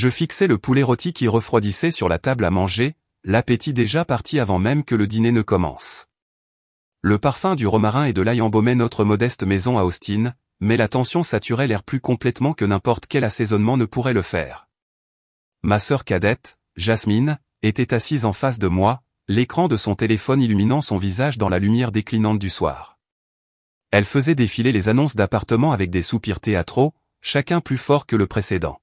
Je fixais le poulet rôti qui refroidissait sur la table à manger, l'appétit déjà parti avant même que le dîner ne commence. Le parfum du romarin et de l'ail embaumait notre modeste maison à Austin, mais la tension saturait l'air plus complètement que n'importe quel assaisonnement ne pourrait le faire. Ma sœur cadette, Jasmine, était assise en face de moi, l'écran de son téléphone illuminant son visage dans la lumière déclinante du soir. Elle faisait défiler les annonces d'appartements avec des soupirs théâtraux, chacun plus fort que le précédent.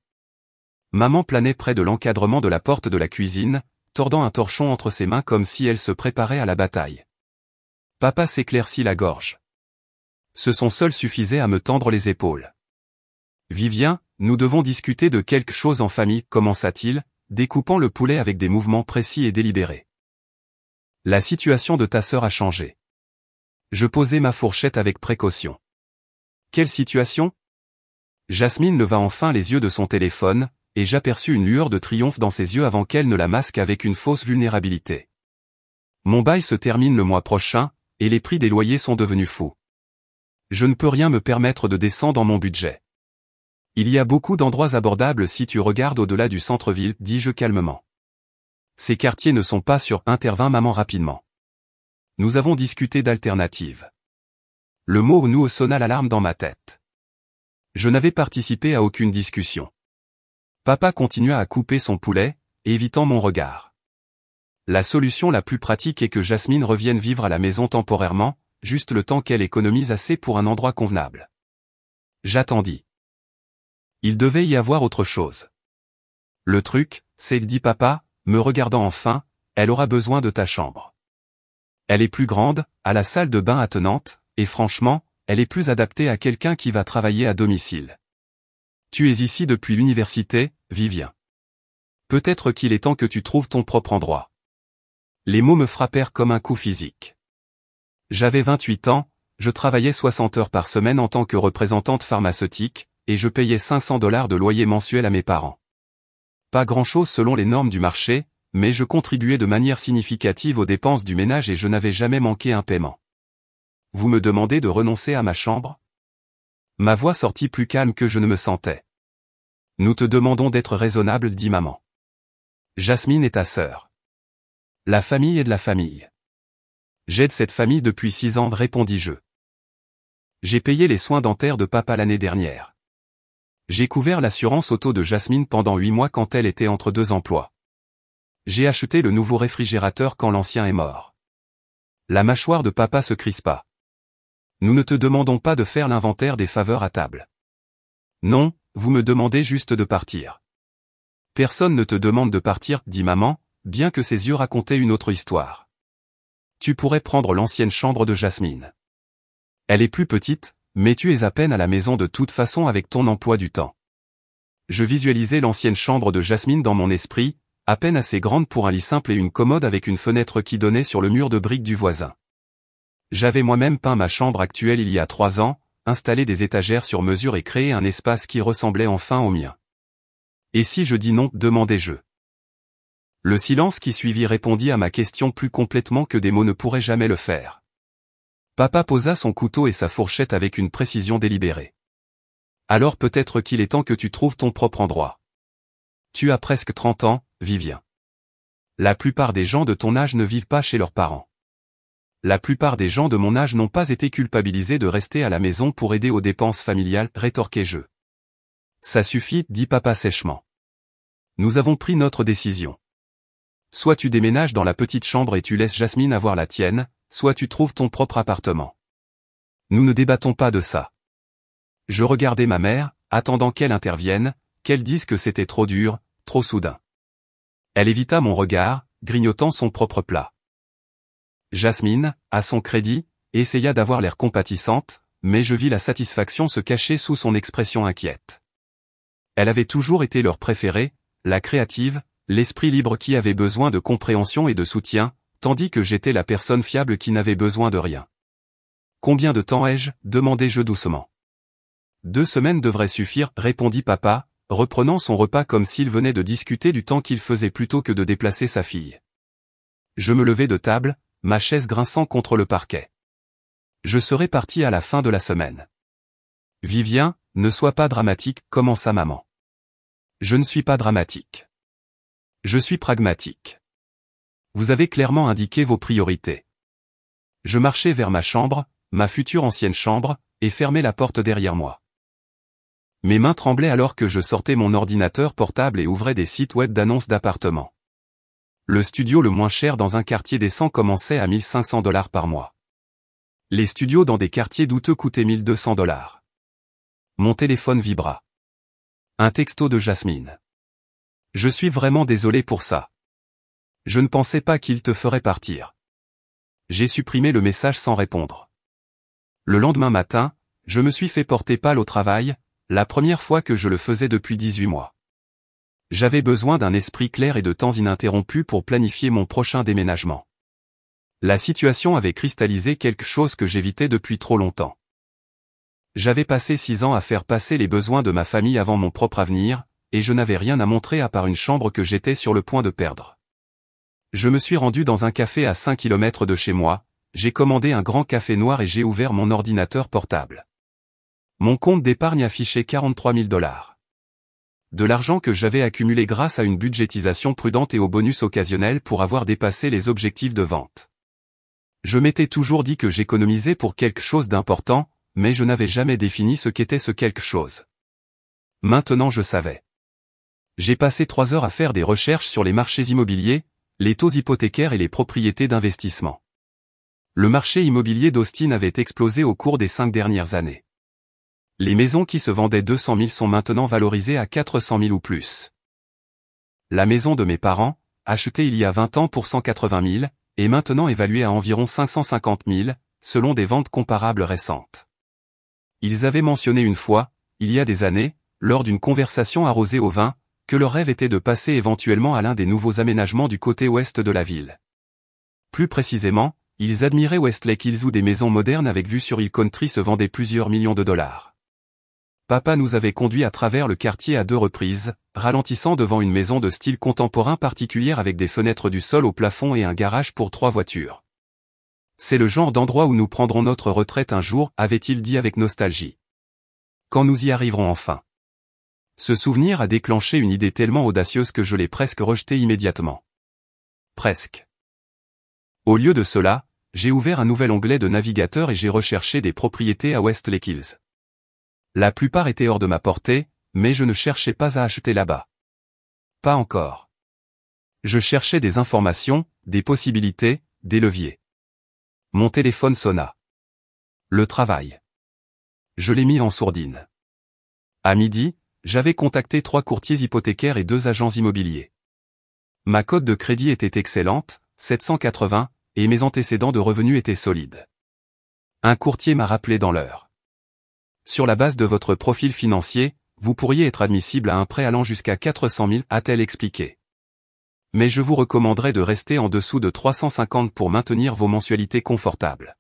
Maman planait près de l'encadrement de la porte de la cuisine, tordant un torchon entre ses mains comme si elle se préparait à la bataille. Papa s'éclaircit la gorge. Ce son seul suffisait à me tendre les épaules. Vivien, nous devons discuter de quelque chose en famille, commença-t-il, découpant le poulet avec des mouvements précis et délibérés. La situation de ta sœur a changé. Je posai ma fourchette avec précaution. Quelle situation ? Jasmine leva enfin les yeux de son téléphone, et j'aperçus une lueur de triomphe dans ses yeux avant qu'elle ne la masque avec une fausse vulnérabilité. Mon bail se termine le mois prochain, et les prix des loyers sont devenus fous. Je ne peux rien me permettre de descendre dans mon budget. Il y a beaucoup d'endroits abordables si tu regardes au-delà du centre-ville, dis-je calmement. Ces quartiers ne sont pas sûrs, intervint maman rapidement. Nous avons discuté d'alternatives. Le mot nous sonna l'alarme dans ma tête. Je n'avais participé à aucune discussion. Papa continua à couper son poulet, évitant mon regard. La solution la plus pratique est que Jasmine revienne vivre à la maison temporairement, juste le temps qu'elle économise assez pour un endroit convenable. J'attendis. Il devait y avoir autre chose. Le truc, c'est, dit papa, me regardant enfin, elle aura besoin de ta chambre. Elle est plus grande, à la salle de bain attenante, et franchement, elle est plus adaptée à quelqu'un qui va travailler à domicile. Tu es ici depuis l'université, Vivien. Peut-être qu'il est temps que tu trouves ton propre endroit. Les mots me frappèrent comme un coup physique. J'avais 28 ans, je travaillais 60 heures par semaine en tant que représentante pharmaceutique, et je payais $500 de loyer mensuel à mes parents. Pas grand-chose selon les normes du marché, mais je contribuais de manière significative aux dépenses du ménage et je n'avais jamais manqué un paiement. Vous me demandez de renoncer à ma chambre ? Ma voix sortit plus calme que je ne me sentais. Nous te demandons d'être raisonnable, dit maman. Jasmine est ta sœur. La famille est de la famille. J'aide cette famille depuis 6 ans, répondis-je. J'ai payé les soins dentaires de papa l'année dernière. J'ai couvert l'assurance auto de Jasmine pendant 8 mois quand elle était entre 2 emplois. J'ai acheté le nouveau réfrigérateur quand l'ancien est mort. La mâchoire de papa se crispa. Nous ne te demandons pas de faire l'inventaire des faveurs à table. Non, vous me demandez juste de partir. Personne ne te demande de partir, dit maman, bien que ses yeux racontaient une autre histoire. Tu pourrais prendre l'ancienne chambre de Jasmine. Elle est plus petite, mais tu es à peine à la maison de toute façon avec ton emploi du temps. Je visualisais l'ancienne chambre de Jasmine dans mon esprit, à peine assez grande pour un lit simple et une commode avec une fenêtre qui donnait sur le mur de briques du voisin. J'avais moi-même peint ma chambre actuelle il y a 3 ans, installé des étagères sur mesure et créé un espace qui ressemblait enfin au mien. Et si je dis non, demandai-je. Le silence qui suivit répondit à ma question plus complètement que des mots ne pourraient jamais le faire. Papa posa son couteau et sa fourchette avec une précision délibérée. Alors peut-être qu'il est temps que tu trouves ton propre endroit. Tu as presque 30 ans, Vivien. La plupart des gens de ton âge ne vivent pas chez leurs parents. La plupart des gens de mon âge n'ont pas été culpabilisés de rester à la maison pour aider aux dépenses familiales, rétorquai-je. Ça suffit, dit papa sèchement. Nous avons pris notre décision. Soit tu déménages dans la petite chambre et tu laisses Jasmine avoir la tienne, soit tu trouves ton propre appartement. Nous ne débattons pas de ça. Je regardais ma mère, attendant qu'elle intervienne, qu'elle dise que c'était trop dur, trop soudain. Elle évita mon regard, grignotant son propre plat. Jasmine, à son crédit, essaya d'avoir l'air compatissante, mais je vis la satisfaction se cacher sous son expression inquiète. Elle avait toujours été leur préférée, la créative, l'esprit libre qui avait besoin de compréhension et de soutien, tandis que j'étais la personne fiable qui n'avait besoin de rien. Combien de temps ai-je ? demandai-je doucement. 2 semaines devraient suffire, répondit papa, reprenant son repas comme s'il venait de discuter du temps qu'il faisait plutôt que de déplacer sa fille. Je me levai de table, ma chaise grinçant contre le parquet. Je serai parti à la fin de la semaine. Vivien, ne sois pas dramatique, commença maman. Je ne suis pas dramatique. Je suis pragmatique. Vous avez clairement indiqué vos priorités. Je marchais vers ma chambre, ma future ancienne chambre, et fermais la porte derrière moi. Mes mains tremblaient alors que je sortais mon ordinateur portable et ouvrais des sites web d'annonces d'appartements. Le studio le moins cher dans un quartier décent commençait à 1500 $ par mois. Les studios dans des quartiers douteux coûtaient 1200 $. Mon téléphone vibra. Un texto de Jasmine. Je suis vraiment désolé pour ça. Je ne pensais pas qu'il te ferait partir. J'ai supprimé le message sans répondre. Le lendemain matin, je me suis fait porter pâle au travail, la première fois que je le faisais depuis 18 mois. J'avais besoin d'un esprit clair et de temps ininterrompu pour planifier mon prochain déménagement. La situation avait cristallisé quelque chose que j'évitais depuis trop longtemps. J'avais passé 6 ans à faire passer les besoins de ma famille avant mon propre avenir, et je n'avais rien à montrer à part une chambre que j'étais sur le point de perdre. Je me suis rendu dans un café à 5 km de chez moi, j'ai commandé un grand café noir et j'ai ouvert mon ordinateur portable. Mon compte d'épargne affichait 43 000 $. De l'argent que j'avais accumulé grâce à une budgétisation prudente et aux bonus occasionnels pour avoir dépassé les objectifs de vente. Je m'étais toujours dit que j'économisais pour quelque chose d'important, mais je n'avais jamais défini ce qu'était ce quelque chose. Maintenant je savais. J'ai passé 3 heures à faire des recherches sur les marchés immobiliers, les taux hypothécaires et les propriétés d'investissement. Le marché immobilier d'Austin avait explosé au cours des 5 dernières années. Les maisons qui se vendaient 200 000 sont maintenant valorisées à 400 000 ou plus. La maison de mes parents, achetée il y a 20 ans pour 180 000, est maintenant évaluée à environ 550 000, selon des ventes comparables récentes. Ils avaient mentionné une fois, il y a des années, lors d'une conversation arrosée au vin, que leur rêve était de passer éventuellement à l'un des nouveaux aménagements du côté ouest de la ville. Plus précisément, ils admiraient Westlake Hills où des maisons modernes avec vue sur Hill Country se vendaient plusieurs millions de $. Papa nous avait conduits à travers le quartier à 2 reprises, ralentissant devant une maison de style contemporain particulière avec des fenêtres du sol au plafond et un garage pour 3 voitures. C'est le genre d'endroit où nous prendrons notre retraite un jour, avait-il dit avec nostalgie. Quand nous y arriverons enfin. Ce souvenir a déclenché une idée tellement audacieuse que je l'ai presque rejetée immédiatement. Presque. Au lieu de cela, j'ai ouvert un nouvel onglet de navigateur et j'ai recherché des propriétés à Westlake Hills. La plupart étaient hors de ma portée, mais je ne cherchais pas à acheter là-bas. Pas encore. Je cherchais des informations, des possibilités, des leviers. Mon téléphone sonna. Le travail. Je l'ai mis en sourdine. À midi, j'avais contacté 3 courtiers hypothécaires et 2 agents immobiliers. Ma cote de crédit était excellente, 780, et mes antécédents de revenus étaient solides. Un courtier m'a rappelé dans l'heure. Sur la base de votre profil financier, vous pourriez être admissible à un prêt allant jusqu'à 400 000, a-t-elle expliqué. Mais je vous recommanderais de rester en dessous de 350 pour maintenir vos mensualités confortables.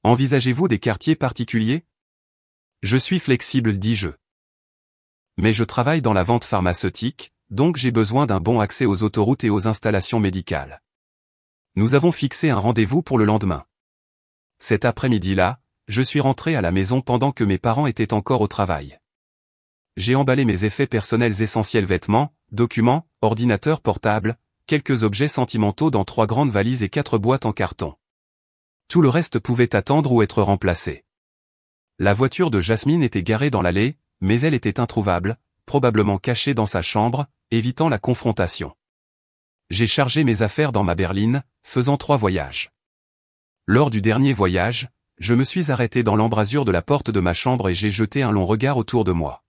Envisagez-vous des quartiers particuliers? Je suis flexible, dis-je. Mais je travaille dans la vente pharmaceutique, donc j'ai besoin d'un bon accès aux autoroutes et aux installations médicales. Nous avons fixé un rendez-vous pour le lendemain. Cet après-midi-là, je suis rentré à la maison pendant que mes parents étaient encore au travail. J'ai emballé mes effets personnels essentiels, vêtements, documents, ordinateur portable, quelques objets sentimentaux dans 3 grandes valises et 4 boîtes en carton. Tout le reste pouvait attendre ou être remplacé. La voiture de Jasmine était garée dans l'allée, mais elle était introuvable, probablement cachée dans sa chambre, évitant la confrontation. J'ai chargé mes affaires dans ma berline, faisant 3 voyages. Lors du dernier voyage, je me suis arrêté dans l'embrasure de la porte de ma chambre et j'ai jeté un long regard autour de moi.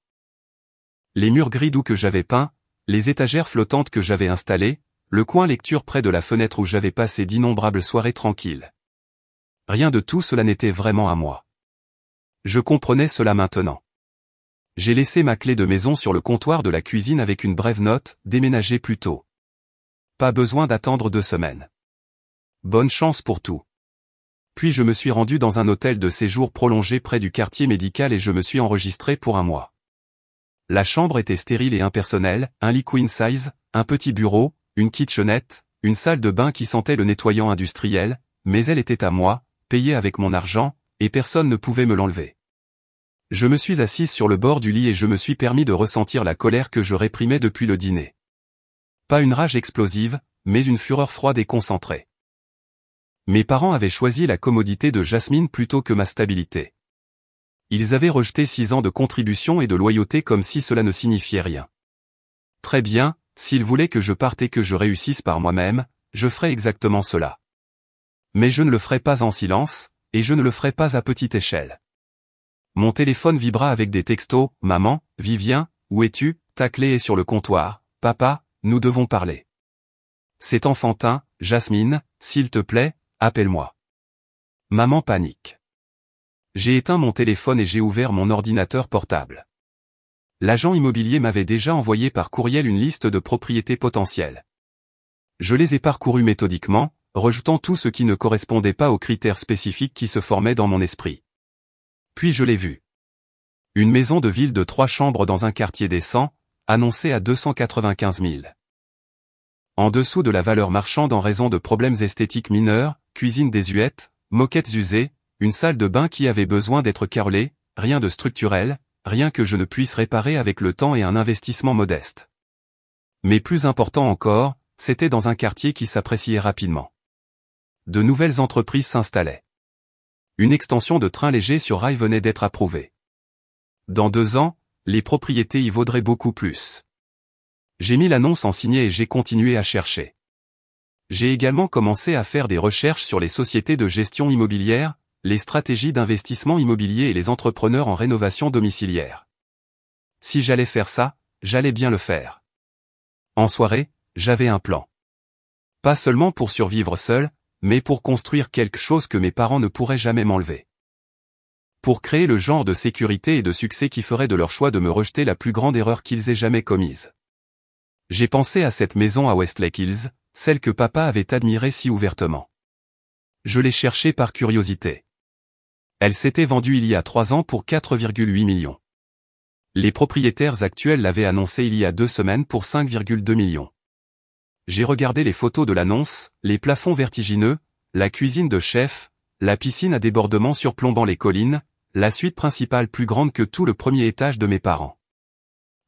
Les murs gris doux que j'avais peints, les étagères flottantes que j'avais installées, le coin lecture près de la fenêtre où j'avais passé d'innombrables soirées tranquilles. Rien de tout cela n'était vraiment à moi. Je comprenais cela maintenant. J'ai laissé ma clé de maison sur le comptoir de la cuisine avec une brève note, déménager plus tôt. Pas besoin d'attendre 2 semaines. Bonne chance pour tout. Puis je me suis rendu dans un hôtel de séjour prolongé près du quartier médical et je me suis enregistré pour un mois. La chambre était stérile et impersonnelle, un lit queen size, un petit bureau, une kitchenette, une salle de bain qui sentait le nettoyant industriel, mais elle était à moi, payée avec mon argent, et personne ne pouvait me l'enlever. Je me suis assise sur le bord du lit et je me suis permis de ressentir la colère que je réprimais depuis le dîner. Pas une rage explosive, mais une fureur froide et concentrée. Mes parents avaient choisi la commodité de Jasmine plutôt que ma stabilité. Ils avaient rejeté 6 ans de contribution et de loyauté comme si cela ne signifiait rien. Très bien, s'ils voulaient que je parte et que je réussisse par moi-même, je ferais exactement cela. Mais je ne le ferai pas en silence, et je ne le ferai pas à petite échelle. Mon téléphone vibra avec des textos, « Maman, Vivien, où es-tu? Ta clé est sur le comptoir, papa, nous devons parler. C'est enfantin, Jasmine, s'il te plaît, appelle-moi. » Maman panique. J'ai éteint mon téléphone et j'ai ouvert mon ordinateur portable. L'agent immobilier m'avait déjà envoyé par courriel une liste de propriétés potentielles. Je les ai parcourues méthodiquement, rejetant tout ce qui ne correspondait pas aux critères spécifiques qui se formaient dans mon esprit. Puis je l'ai vu. Une maison de ville de 3 chambres dans un quartier décent, annoncée à 295 000. En dessous de la valeur marchande en raison de problèmes esthétiques mineurs, cuisine désuète, moquettes usées, une salle de bain qui avait besoin d'être carrelée, rien de structurel, rien que je ne puisse réparer avec le temps et un investissement modeste. Mais plus important encore, c'était dans un quartier qui s'appréciait rapidement. De nouvelles entreprises s'installaient. Une extension de train léger sur rail venait d'être approuvée. Dans 2 ans, les propriétés y vaudraient beaucoup plus. J'ai mis l'annonce en signet et j'ai continué à chercher. J'ai également commencé à faire des recherches sur les sociétés de gestion immobilière, les stratégies d'investissement immobilier et les entrepreneurs en rénovation domiciliaire. Si j'allais faire ça, j'allais bien le faire. En soirée, j'avais un plan. Pas seulement pour survivre seul, mais pour construire quelque chose que mes parents ne pourraient jamais m'enlever. Pour créer le genre de sécurité et de succès qui ferait de leur choix de me rejeter la plus grande erreur qu'ils aient jamais commise. J'ai pensé à cette maison à Westlake Hills, celle que papa avait admirée si ouvertement. Je l'ai cherchée par curiosité. Elle s'était vendue il y a 3 ans pour 4,8 millions. Les propriétaires actuels l'avaient annoncée il y a 2 semaines pour 5,2 millions. J'ai regardé les photos de l'annonce, les plafonds vertigineux, la cuisine de chef, la piscine à débordement surplombant les collines, la suite principale plus grande que tout le premier étage de mes parents.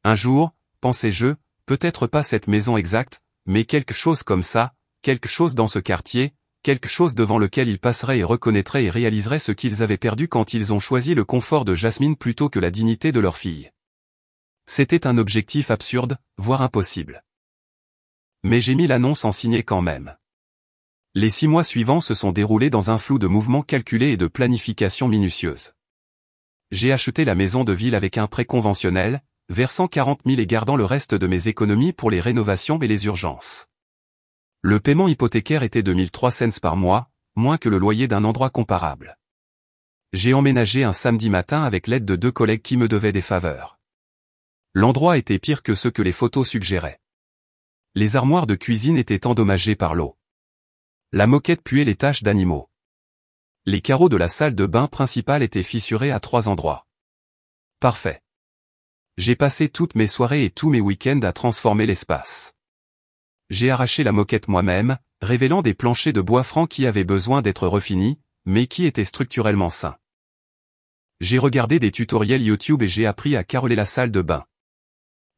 Un jour, pensais-je, peut-être pas cette maison exacte, mais quelque chose comme ça, quelque chose dans ce quartier, quelque chose devant lequel ils passeraient et reconnaîtraient et réaliseraient ce qu'ils avaient perdu quand ils ont choisi le confort de Jasmine plutôt que la dignité de leur fille. C'était un objectif absurde, voire impossible. Mais j'ai mis l'annonce en signé quand même. Les 6 mois suivants se sont déroulés dans un flou de mouvements calculés et de planification minutieuse. J'ai acheté la maison de ville avec un prêt conventionnel, versant 40 000 et gardant le reste de mes économies pour les rénovations et les urgences. Le paiement hypothécaire était de 1 300 cents par mois, moins que le loyer d'un endroit comparable. J'ai emménagé un samedi matin avec l'aide de 2 collègues qui me devaient des faveurs. L'endroit était pire que ce que les photos suggéraient. Les armoires de cuisine étaient endommagées par l'eau. La moquette puait les taches d'animaux. Les carreaux de la salle de bain principale étaient fissurés à 3 endroits. Parfait. J'ai passé toutes mes soirées et tous mes week-ends à transformer l'espace. J'ai arraché la moquette moi-même, révélant des planchers de bois franc qui avaient besoin d'être refinis, mais qui étaient structurellement sains. J'ai regardé des tutoriels YouTube et j'ai appris à carreler la salle de bain.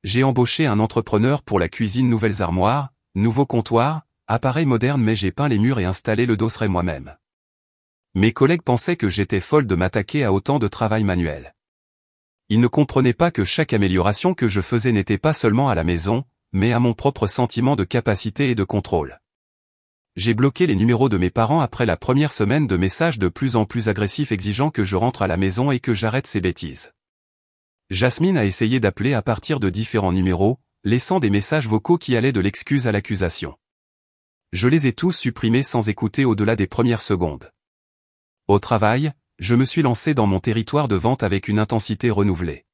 J'ai embauché un entrepreneur pour la cuisine, nouvelles armoires, nouveaux comptoirs, appareils modernes, mais j'ai peint les murs et installé le dosseret moi-même. Mes collègues pensaient que j'étais folle de m'attaquer à autant de travail manuel. Ils ne comprenaient pas que chaque amélioration que je faisais n'était pas seulement à la maison, mais à mon propre sentiment de capacité et de contrôle. J'ai bloqué les numéros de mes parents après la première semaine de messages de plus en plus agressifs exigeant que je rentre à la maison et que j'arrête ces bêtises. Jasmine a essayé d'appeler à partir de différents numéros, laissant des messages vocaux qui allaient de l'excuse à l'accusation. Je les ai tous supprimés sans écouter au-delà des premières secondes. Au travail, je me suis lancé dans mon territoire de vente avec une intensité renouvelée.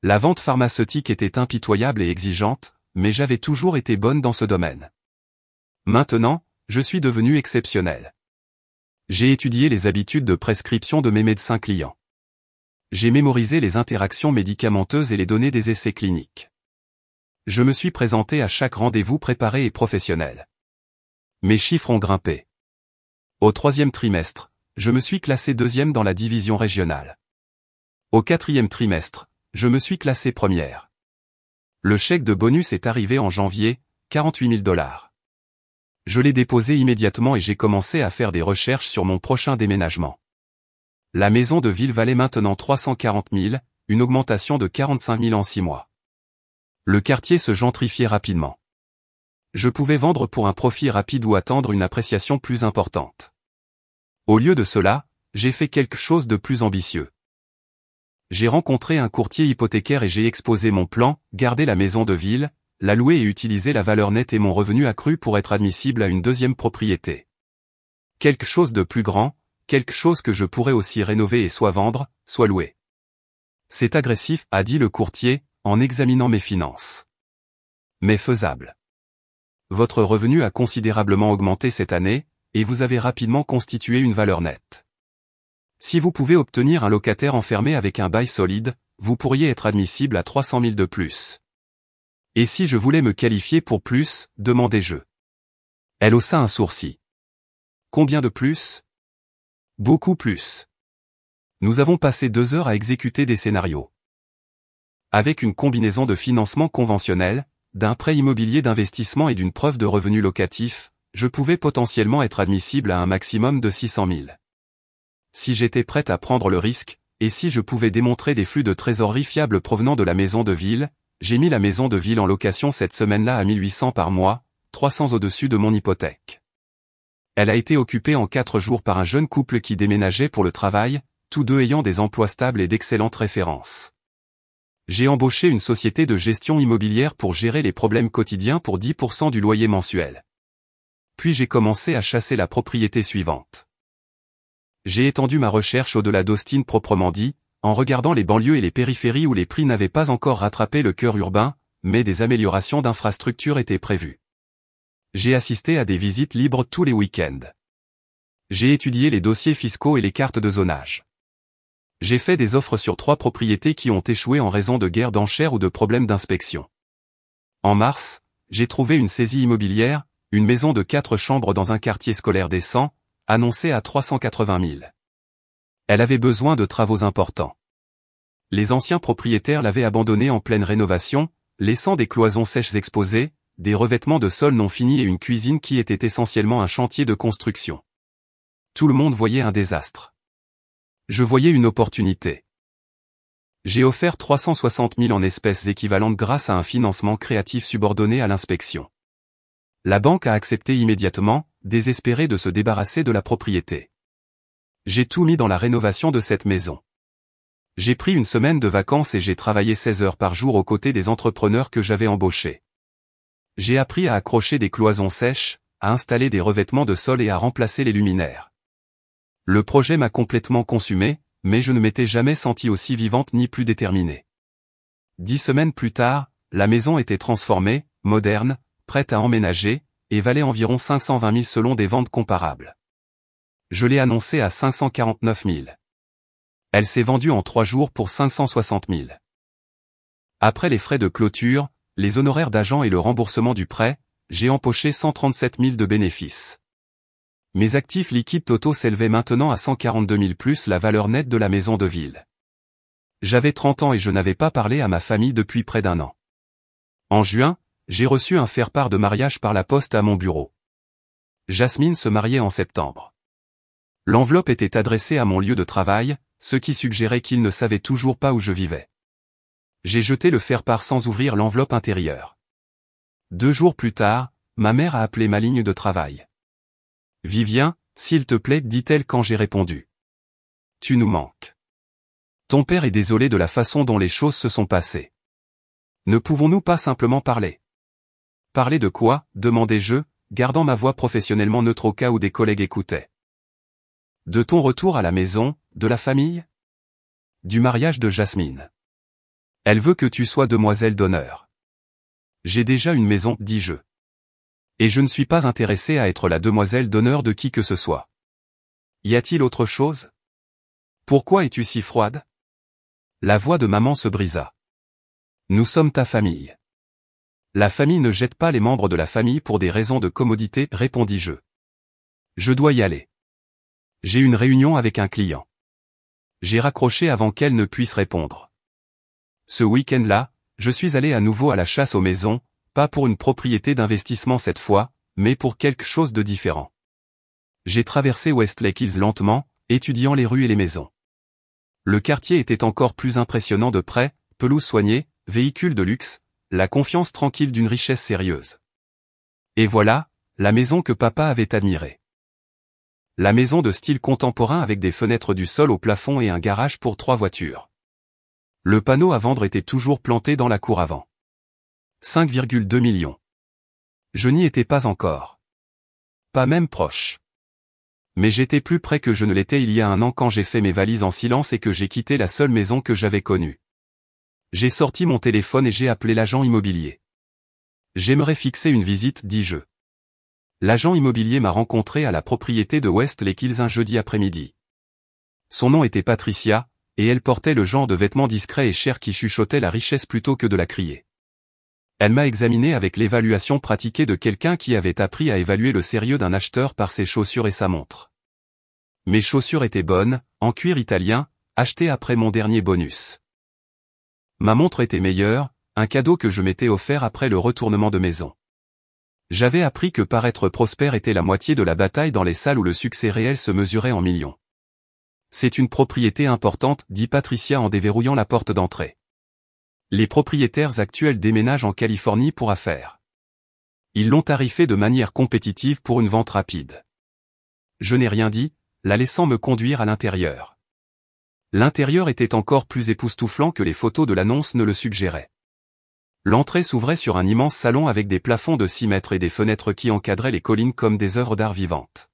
La vente pharmaceutique était impitoyable et exigeante, mais j'avais toujours été bonne dans ce domaine. Maintenant, je suis devenu exceptionnel. J'ai étudié les habitudes de prescription de mes médecins clients. J'ai mémorisé les interactions médicamenteuses et les données des essais cliniques. Je me suis présenté à chaque rendez-vous préparé et professionnel. Mes chiffres ont grimpé. Au 3e trimestre, je me suis classé 2e dans la division régionale. Au 4e trimestre, je me suis classé première. Le chèque de bonus est arrivé en janvier, 48 000 $. Je l'ai déposé immédiatement et j'ai commencé à faire des recherches sur mon prochain déménagement. La maison de ville valait maintenant 340 000, une augmentation de 45 000 en 6 mois. Le quartier se gentrifiait rapidement. Je pouvais vendre pour un profit rapide ou attendre une appréciation plus importante. Au lieu de cela, j'ai fait quelque chose de plus ambitieux. J'ai rencontré un courtier hypothécaire et j'ai exposé mon plan, garder la maison de ville, la louer et utiliser la valeur nette et mon revenu accru pour être admissible à une deuxième propriété. Quelque chose de plus grand, quelque chose que je pourrais aussi rénover et soit vendre, soit louer. C'est agressif, a dit le courtier, en examinant mes finances. Mais faisable. Votre revenu a considérablement augmenté cette année, et vous avez rapidement constitué une valeur nette. Si vous pouvez obtenir un locataire enfermé avec un bail solide, vous pourriez être admissible à 300 000 de plus. Et si je voulais me qualifier pour plus, demandai-je. Elle haussa un sourcil. Combien de plus? Beaucoup plus. Nous avons passé 2 heures à exécuter des scénarios. Avec une combinaison de financement conventionnel, d'un prêt immobilier d'investissement et d'une preuve de revenu locatif, je pouvais potentiellement être admissible à un maximum de 600 000. Si j'étais prête à prendre le risque, et si je pouvais démontrer des flux de trésorerie fiables provenant de la maison de ville, j'ai mis la maison de ville en location cette semaine-là à 1800 par mois, 300 au-dessus de mon hypothèque. Elle a été occupée en 4 jours par un jeune couple qui déménageait pour le travail, tous deux ayant des emplois stables et d'excellentes références. J'ai embauché une société de gestion immobilière pour gérer les problèmes quotidiens pour 10% du loyer mensuel. Puis j'ai commencé à chasser la propriété suivante. J'ai étendu ma recherche au-delà d'Austin proprement dit, en regardant les banlieues et les périphéries où les prix n'avaient pas encore rattrapé le cœur urbain, mais des améliorations d'infrastructures étaient prévues. J'ai assisté à des visites libres tous les week-ends. J'ai étudié les dossiers fiscaux et les cartes de zonage. J'ai fait des offres sur 3 propriétés qui ont échoué en raison de guerres d'enchères ou de problèmes d'inspection. En mars, j'ai trouvé une saisie immobilière, une maison de 4 chambres dans un quartier scolaire décent, annoncée à 380 000. Elle avait besoin de travaux importants. Les anciens propriétaires l'avaient abandonnée en pleine rénovation, laissant des cloisons sèches exposées, des revêtements de sol non finis et une cuisine qui était essentiellement un chantier de construction. Tout le monde voyait un désastre. Je voyais une opportunité. J'ai offert 360 000 en espèces équivalentes grâce à un financement créatif subordonné à l'inspection. La banque a accepté immédiatement, désespérée de se débarrasser de la propriété. J'ai tout mis dans la rénovation de cette maison. J'ai pris une semaine de vacances et j'ai travaillé 16 heures par jour aux côtés des entrepreneurs que j'avais embauchés. J'ai appris à accrocher des cloisons sèches, à installer des revêtements de sol et à remplacer les luminaires. Le projet m'a complètement consumé, mais je ne m'étais jamais sentie aussi vivante ni plus déterminée. 10 semaines plus tard, la maison était transformée, moderne, prête à emménager, et valait environ 520 000 selon des ventes comparables. Je l'ai annoncée à 549 000. Elle s'est vendue en 3 jours pour 560 000. Après les frais de clôture, les honoraires d'agent et le remboursement du prêt, j'ai empoché 137 000 de bénéfices. Mes actifs liquides totaux s'élevaient maintenant à 142 000 plus la valeur nette de la maison de ville. J'avais 30 ans et je n'avais pas parlé à ma famille depuis près d'1 an. En juin, j'ai reçu un faire-part de mariage par la poste à mon bureau. Jasmine se mariait en septembre. L'enveloppe était adressée à mon lieu de travail, ce qui suggérait qu'il ne savait toujours pas où je vivais. J'ai jeté le faire-part sans ouvrir l'enveloppe intérieure. 2 jours plus tard, ma mère a appelé ma ligne de travail. « Vivien, s'il te plaît, dit-elle quand j'ai répondu. Tu nous manques. Ton père est désolé de la façon dont les choses se sont passées. Ne pouvons-nous pas simplement parler ? » Parler de quoi, demandai-je, gardant ma voix professionnellement neutre au cas où des collègues écoutaient. De ton retour à la maison, de la famille ? Du mariage de Jasmine. Elle veut que tu sois demoiselle d'honneur. J'ai déjà une maison, dis-je. Et je ne suis pas intéressé à être la demoiselle d'honneur de qui que ce soit. Y a-t-il autre chose ? Pourquoi es-tu si froide ? La voix de maman se brisa. Nous sommes ta famille. La famille ne jette pas les membres de la famille pour des raisons de commodité, répondis-je. Je dois y aller. J'ai une réunion avec un client. J'ai raccroché avant qu'elle ne puisse répondre. Ce week-end-là, je suis allé à nouveau à la chasse aux maisons, pas pour une propriété d'investissement cette fois, mais pour quelque chose de différent. J'ai traversé Westlake Hills lentement, étudiant les rues et les maisons. Le quartier était encore plus impressionnant de près, pelouse soignée, véhicules de luxe, la confiance tranquille d'une richesse sérieuse. Et voilà, la maison que papa avait admirée. La maison de style contemporain avec des fenêtres du sol au plafond et un garage pour 3 voitures. Le panneau à vendre était toujours planté dans la cour avant. 5,2 millions. Je n'y étais pas encore. Pas même proche. Mais j'étais plus près que je ne l'étais il y a un an quand j'ai fait mes valises en silence et que j'ai quitté la seule maison que j'avais connue. J'ai sorti mon téléphone et j'ai appelé l'agent immobilier. J'aimerais fixer une visite, dis-je. L'agent immobilier m'a rencontré à la propriété de Westlake Hills un jeudi après-midi. Son nom était Patricia, et elle portait le genre de vêtements discrets et chers qui chuchotaient la richesse plutôt que de la crier. Elle m'a examiné avec l'évaluation pratiquée de quelqu'un qui avait appris à évaluer le sérieux d'un acheteur par ses chaussures et sa montre. Mes chaussures étaient bonnes, en cuir italien, achetées après mon dernier bonus. Ma montre était meilleure, un cadeau que je m'étais offert après le retournement de maison. J'avais appris que paraître prospère était la moitié de la bataille dans les salles où le succès réel se mesurait en millions. C'est une propriété importante, dit Patricia en déverrouillant la porte d'entrée. Les propriétaires actuels déménagent en Californie pour affaires. Ils l'ont tarifé de manière compétitive pour une vente rapide. Je n'ai rien dit, la laissant me conduire à l'intérieur. L'intérieur était encore plus époustouflant que les photos de l'annonce ne le suggéraient. L'entrée s'ouvrait sur un immense salon avec des plafonds de 6 mètres et des fenêtres qui encadraient les collines comme des œuvres d'art vivantes.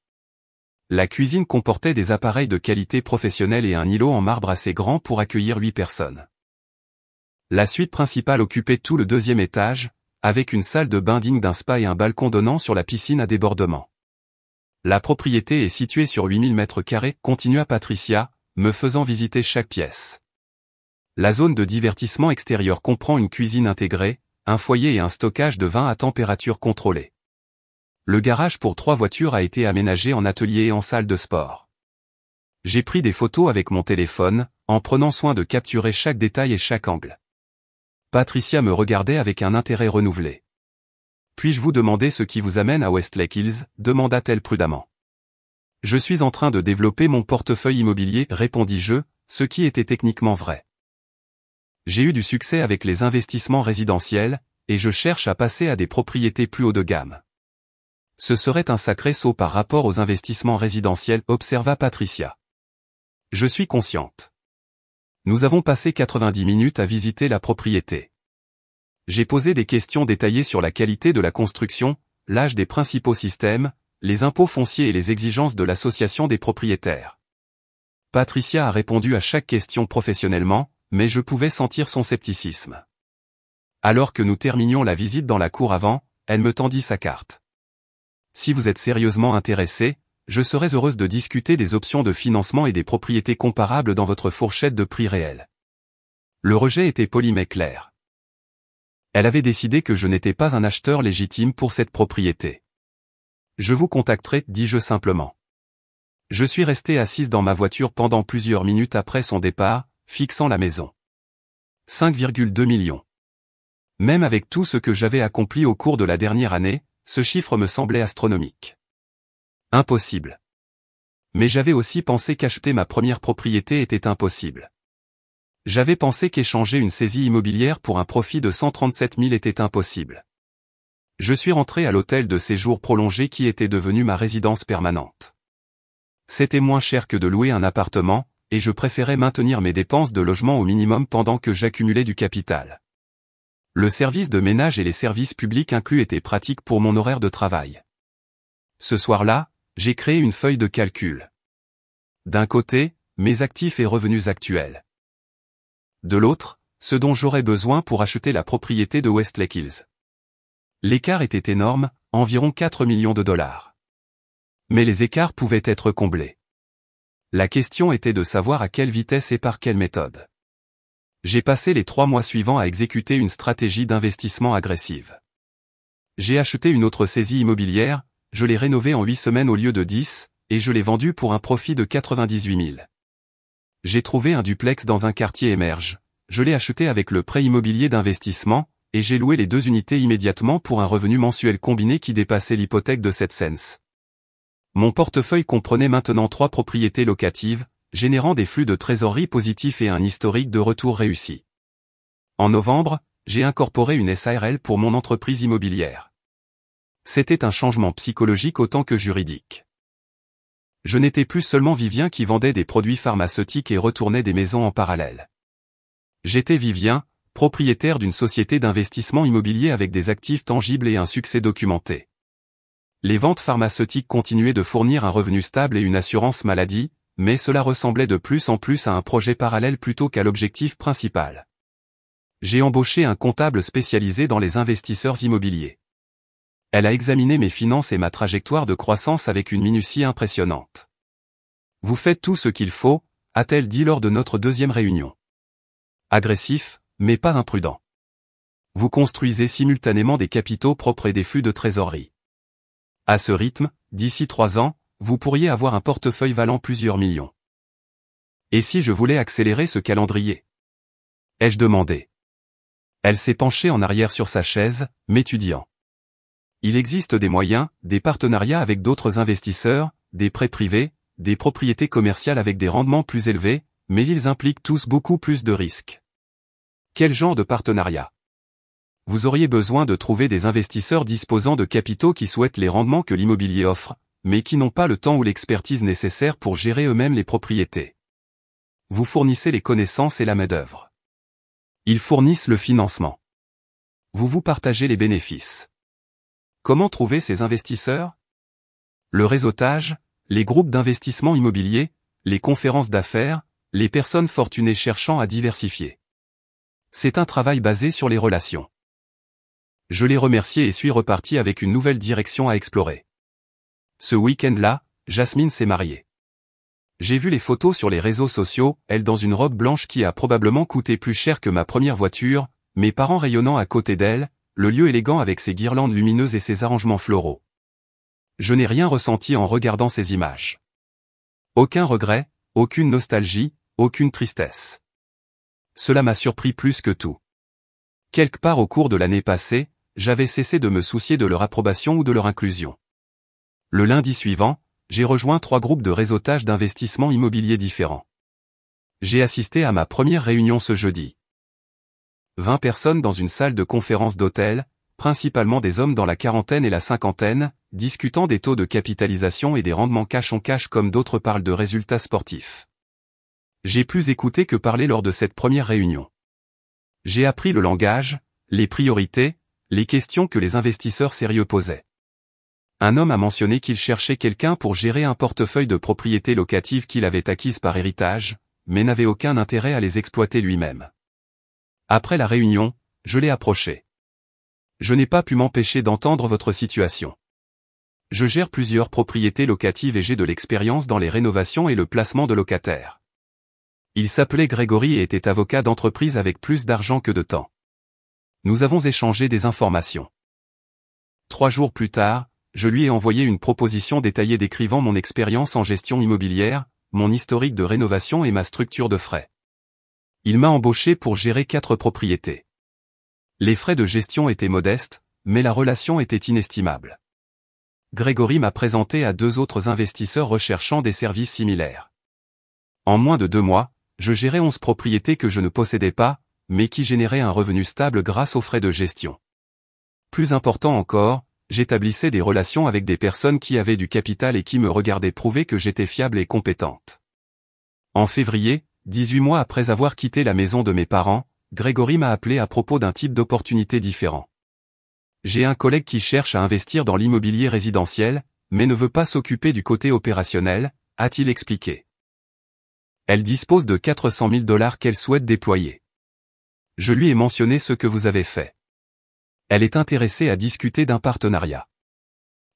La cuisine comportait des appareils de qualité professionnelle et un îlot en marbre assez grand pour accueillir 8 personnes. La suite principale occupait tout le 2e étage, avec une salle de bain digne d'un spa et un balcon donnant sur la piscine à débordement. La propriété est située sur 8000 mètres carrés, continua Patricia, me faisant visiter chaque pièce. La zone de divertissement extérieur comprend une cuisine intégrée, un foyer et un stockage de vin à température contrôlée. Le garage pour 3 voitures a été aménagé en atelier et en salle de sport. J'ai pris des photos avec mon téléphone, en prenant soin de capturer chaque détail et chaque angle. Patricia me regardait avec un intérêt renouvelé. « Puis-je vous demander ce qui vous amène à Westlake Hills ?» demanda-t-elle prudemment. « Je suis en train de développer mon portefeuille immobilier, répondis-je, ce qui était techniquement vrai. J'ai eu du succès avec les investissements résidentiels, et je cherche à passer à des propriétés plus haut de gamme. Ce serait un sacré saut par rapport aux investissements résidentiels, observa Patricia. Je suis consciente. Nous avons passé 90 minutes à visiter la propriété. J'ai posé des questions détaillées sur la qualité de la construction, l'âge des principaux systèmes, les impôts fonciers et les exigences de l'association des propriétaires. Patricia a répondu à chaque question professionnellement, mais je pouvais sentir son scepticisme. Alors que nous terminions la visite dans la cour avant, elle me tendit sa carte. Si vous êtes sérieusement intéressé, je serais heureuse de discuter des options de financement et des propriétés comparables dans votre fourchette de prix réel. Le rejet était poli mais clair. Elle avait décidé que je n'étais pas un acheteur légitime pour cette propriété. Je vous contacterai, dis-je simplement. Je suis restée assise dans ma voiture pendant plusieurs minutes après son départ, fixant la maison. 5,2 millions. Même avec tout ce que j'avais accompli au cours de la dernière année, ce chiffre me semblait astronomique. Impossible. Mais j'avais aussi pensé qu'acheter ma première propriété était impossible. J'avais pensé qu'échanger une saisie immobilière pour un profit de 137 000 était impossible. Je suis rentré à l'hôtel de séjour prolongé qui était devenu ma résidence permanente. C'était moins cher que de louer un appartement, et je préférais maintenir mes dépenses de logement au minimum pendant que j'accumulais du capital. Le service de ménage et les services publics inclus étaient pratiques pour mon horaire de travail. Ce soir-là, j'ai créé une feuille de calcul. D'un côté, mes actifs et revenus actuels. De l'autre, ce dont j'aurais besoin pour acheter la propriété de Westlake Hills. L'écart était énorme, environ 4 millions de dollars. Mais les écarts pouvaient être comblés. La question était de savoir à quelle vitesse et par quelle méthode. J'ai passé les 3 mois suivants à exécuter une stratégie d'investissement agressive. J'ai acheté une autre saisie immobilière, je l'ai rénovée en 8 semaines au lieu de 10, et je l'ai vendue pour un profit de 98 000. J'ai trouvé un duplex dans un quartier émerge. Je l'ai acheté avec le prêt immobilier d'investissement, et j'ai loué les 2 unités immédiatement pour un revenu mensuel combiné qui dépassait l'hypothèque de 7 cents. Mon portefeuille comprenait maintenant 3 propriétés locatives, générant des flux de trésorerie positifs et un historique de retour réussi. En novembre, j'ai incorporé une SARL pour mon entreprise immobilière. C'était un changement psychologique autant que juridique. Je n'étais plus seulement Vivien qui vendait des produits pharmaceutiques et retournait des maisons en parallèle. J'étais Vivien, propriétaire d'une société d'investissement immobilier avec des actifs tangibles et un succès documenté. Les ventes pharmaceutiques continuaient de fournir un revenu stable et une assurance maladie, mais cela ressemblait de plus en plus à un projet parallèle plutôt qu'à l'objectif principal. J'ai embauché un comptable spécialisé dans les investisseurs immobiliers. Elle a examiné mes finances et ma trajectoire de croissance avec une minutie impressionnante. Vous faites tout ce qu'il faut, a-t-elle dit lors de notre 2e réunion. Agressif, mais pas imprudent. Vous construisez simultanément des capitaux propres et des flux de trésorerie. À ce rythme, d'ici 3 ans, vous pourriez avoir un portefeuille valant plusieurs millions. Et si je voulais accélérer ce calendrier? Ai-je demandé. Elle s'est penchée en arrière sur sa chaise, m'étudiant. Il existe des moyens, des partenariats avec d'autres investisseurs, des prêts privés, des propriétés commerciales avec des rendements plus élevés, mais ils impliquent tous beaucoup plus de risques. Quel genre de partenariat? Vous auriez besoin de trouver des investisseurs disposant de capitaux qui souhaitent les rendements que l'immobilier offre, mais qui n'ont pas le temps ou l'expertise nécessaire pour gérer eux-mêmes les propriétés. Vous fournissez les connaissances et la main-d'œuvre. Ils fournissent le financement. Vous partagez les bénéfices. Comment trouver ces investisseurs? Le réseautage, les groupes d'investissement immobilier, les conférences d'affaires, les personnes fortunées cherchant à diversifier. C'est un travail basé sur les relations. Je l'ai remercié et suis reparti avec une nouvelle direction à explorer. Ce week-end-là, Jasmine s'est mariée. J'ai vu les photos sur les réseaux sociaux, elle dans une robe blanche qui a probablement coûté plus cher que ma première voiture, mes parents rayonnant à côté d'elle, le lieu élégant avec ses guirlandes lumineuses et ses arrangements floraux. Je n'ai rien ressenti en regardant ces images. Aucun regret, aucune nostalgie, aucune tristesse. Cela m'a surpris plus que tout. Quelque part au cours de l'année passée, j'avais cessé de me soucier de leur approbation ou de leur inclusion. Le lundi suivant, j'ai rejoint 3 groupes de réseautage d'investissement immobilier différents. J'ai assisté à ma première réunion ce jeudi. 20 personnes dans une salle de conférence d'hôtel, principalement des hommes dans la quarantaine et la cinquantaine, discutant des taux de capitalisation et des rendements cash on cash comme d'autres parlent de résultats sportifs. J'ai plus écouté que parlé lors de cette première réunion. J'ai appris le langage, les priorités, les questions que les investisseurs sérieux posaient. Un homme a mentionné qu'il cherchait quelqu'un pour gérer un portefeuille de propriétés locatives qu'il avait acquises par héritage, mais n'avait aucun intérêt à les exploiter lui-même. Après la réunion, je l'ai approché. Je n'ai pas pu m'empêcher d'entendre votre situation. Je gère plusieurs propriétés locatives et j'ai de l'expérience dans les rénovations et le placement de locataires. Il s'appelait Grégory et était avocat d'entreprise avec plus d'argent que de temps. Nous avons échangé des informations. 3 jours plus tard, je lui ai envoyé une proposition détaillée décrivant mon expérience en gestion immobilière, mon historique de rénovation et ma structure de frais. Il m'a embauché pour gérer 4 propriétés. Les frais de gestion étaient modestes, mais la relation était inestimable. Grégory m'a présenté à 2 autres investisseurs recherchant des services similaires. En moins de 2 mois, je gérais 11 propriétés que je ne possédais pas, mais qui généraient un revenu stable grâce aux frais de gestion. Plus important encore, j'établissais des relations avec des personnes qui avaient du capital et qui me regardaient prouver que j'étais fiable et compétente. En février, 18 mois après avoir quitté la maison de mes parents, Grégory m'a appelé à propos d'un type d'opportunité différent. J'ai un collègue qui cherche à investir dans l'immobilier résidentiel, mais ne veut pas s'occuper du côté opérationnel, a-t-il expliqué. Elle dispose de 400 000 $ qu'elle souhaite déployer. Je lui ai mentionné ce que vous avez fait. Elle est intéressée à discuter d'un partenariat.